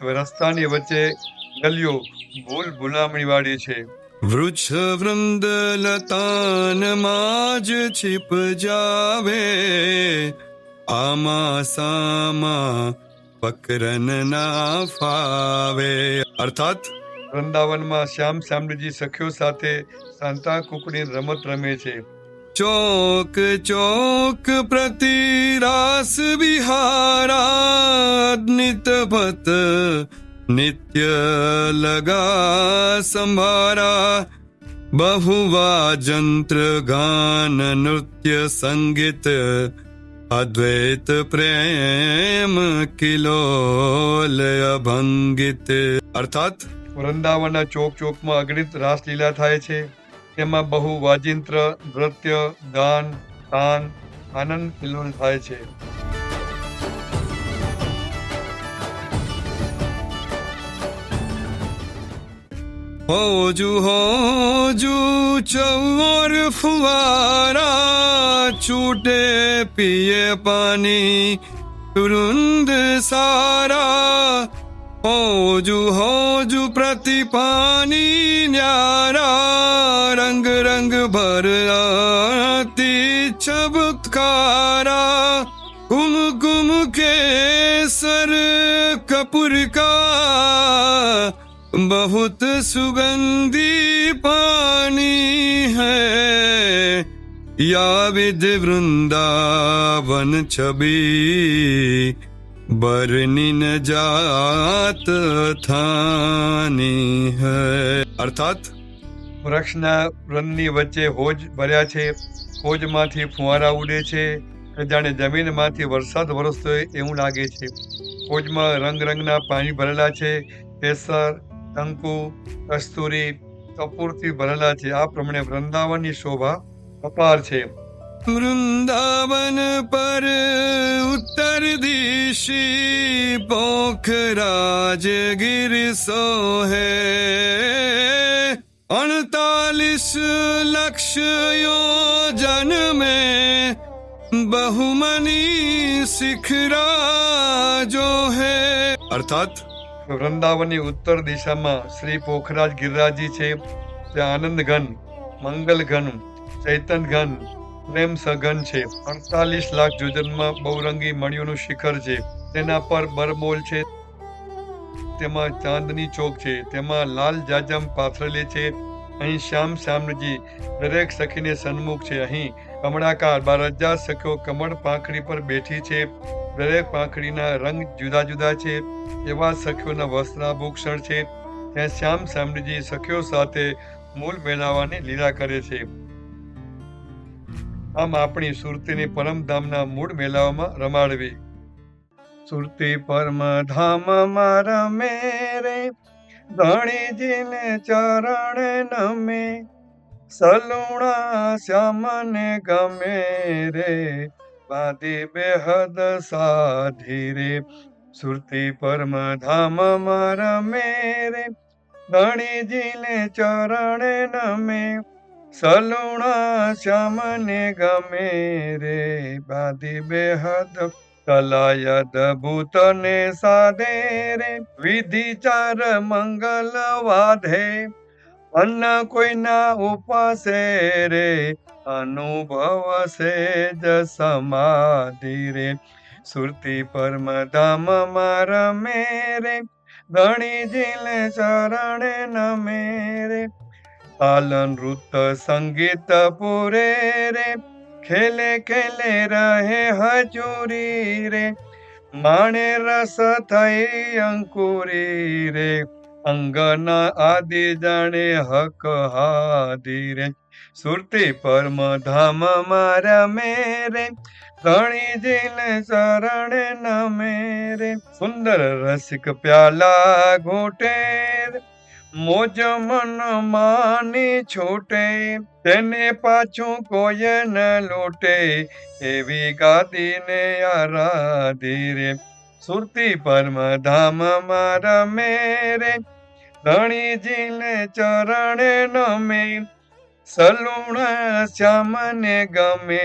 હવે રસ્તાની વચ્ચે ગલીઓ ભૂલ ભૂલામણી વાળી છે. વૃક્ષ વૃંદ લતાન માજ છીપ જાવે આમા સામા પકરન ના ફાવે. અર્થાત વૃંદાવનમાં શ્યામ શામળીજી સખીઓ સાથે સાંતા કુકડી રમત રમે છે. ચોક ચોક પ્રતિ રાસ વિહારા નિત ભત નિત્ય લગા સંભારા બહુવા જંત્ર ગાન નૃત્ય સંગીત અદ્વૈત પ્રેમ કિલોલય ભંગિત. અર્થાત વૃંદાવનના ચોક ચોકમાં અગણિત રાસલીલા થાય છે. તેમાં બહુ વાજિંત્ર નૃત્ય ગાન તાન આનંદ કિલોલ થાય છે. હોજુ હોજુ ચૌર ફુવારા છૂટે પિયે પાની વૃંદ સારા હોજુ હોજુ પ્રતિ પાની ન્યારા રંગ રંગ ભરાતી ચમત્કારા કુમકુમ કેસર કપૂર કા बहुत सुगंधी पानी है या विद वृंदावन छबी बरनी न जात थानी है. અર્થાત વૃક્ષના વૃંદની વચ્ચે હોજ ભર્યા છે. હોજમાંથી ફુવારા ઉડે છે. જાણે જમીનમાંથી વરસાદ વરસતો હોય એવું લાગે છે. હોજમાં રંગ રંગના પાણી ભરેલા છે. કેસર કંકુ કસ્તુરી કપૂરથી ભરેલા છે. આ પ્રમાણે વૃંદાવનની શોભા અપાર છે. વૃંદાવન પર ઉત્તર દિશી પોખરાજ ગિર સોહે 48 લક્ષ યોજન में बहुमनी शिखरा जो है। અર્થાત વૃંદાવનની ઉત્તર દિશામાં શ્રી પોખરાજ ગિરિરાજજી છે. ત્યાં આનંદ ઘન, મંગલ ઘન, ચૈતન ઘન, પ્રેમ સઘન છે. 48 લાખ જોજનમાં બહુરંગી મણિઓનું શિખર છે. તેના પર બરમોલ છે, તેમાં ચાંદની ચોક છે, તેમાં લાલ જાજમ પાથરેલી છે. અહીં શ્યામજી દરેક સખીને સન્મુખ છે. અહીં કમળાકાર 12,000 સખીઓ કમળ પાંખડી પર બેઠી છે. દરેક પાંખડીના રંગ જુદા જુદા છે. એવા સખીઓના વસ્ત્રાભૂષણ છે. ત્યાં શ્યામજી સખીઓ સાથે મૂળ મેળવવાની લીલા કરે છે. આમ આપણી સુરતીની પરમધામના મૂળ મેળાઓમાં રમાડવી. સુરતી પરમ ધામ મારા મેરે, ધણીજીને ચરણ નમે, સલુણા શ્યામને ગમે રે, બાંધી બેહદ સાધી રે. સુરતી પરમ ધામ મારા મેરે, ધણીજીને ચરણ નમે, સલુણા શ્યામને ગમે રે, બાંધી બેહદ કલાયદ ભૂતને સાધે રે, વિધિ ચાર મંગલ વાધે, અન્ન કોઈના ઉપાસે રે, અનુભવ સેજ સમાધિ રે. સુરતી પરમ ધામ મારા મેરે, ધણીજીને ચરણ નમે રે, પાલન ઋત સંગીત પૂરે રે, ખેલે ખેલે રહે હજુરી રે, માણે રસ થઈ અંકુરી રે, અંગના આદિ જાણે હક હાદી રે. સુરતી પરમ ધામ મારા મેરે, ધણીજીને ચરણ નમે રે, સુંદર રસિક પ્યાલા ઘૂંટે, મોજ મન માની છૂટે, તેને પાછું કોઈ ન લૂટે, એવી ગાદીને આરાધી રે. સુરતી પરમ ધામ મારા મેરે, ધણીજીને ચરણ નમે, સલુણા શ્યામને ગમે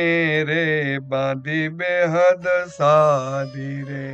રે, બાંધી બેહદ સાધી રે.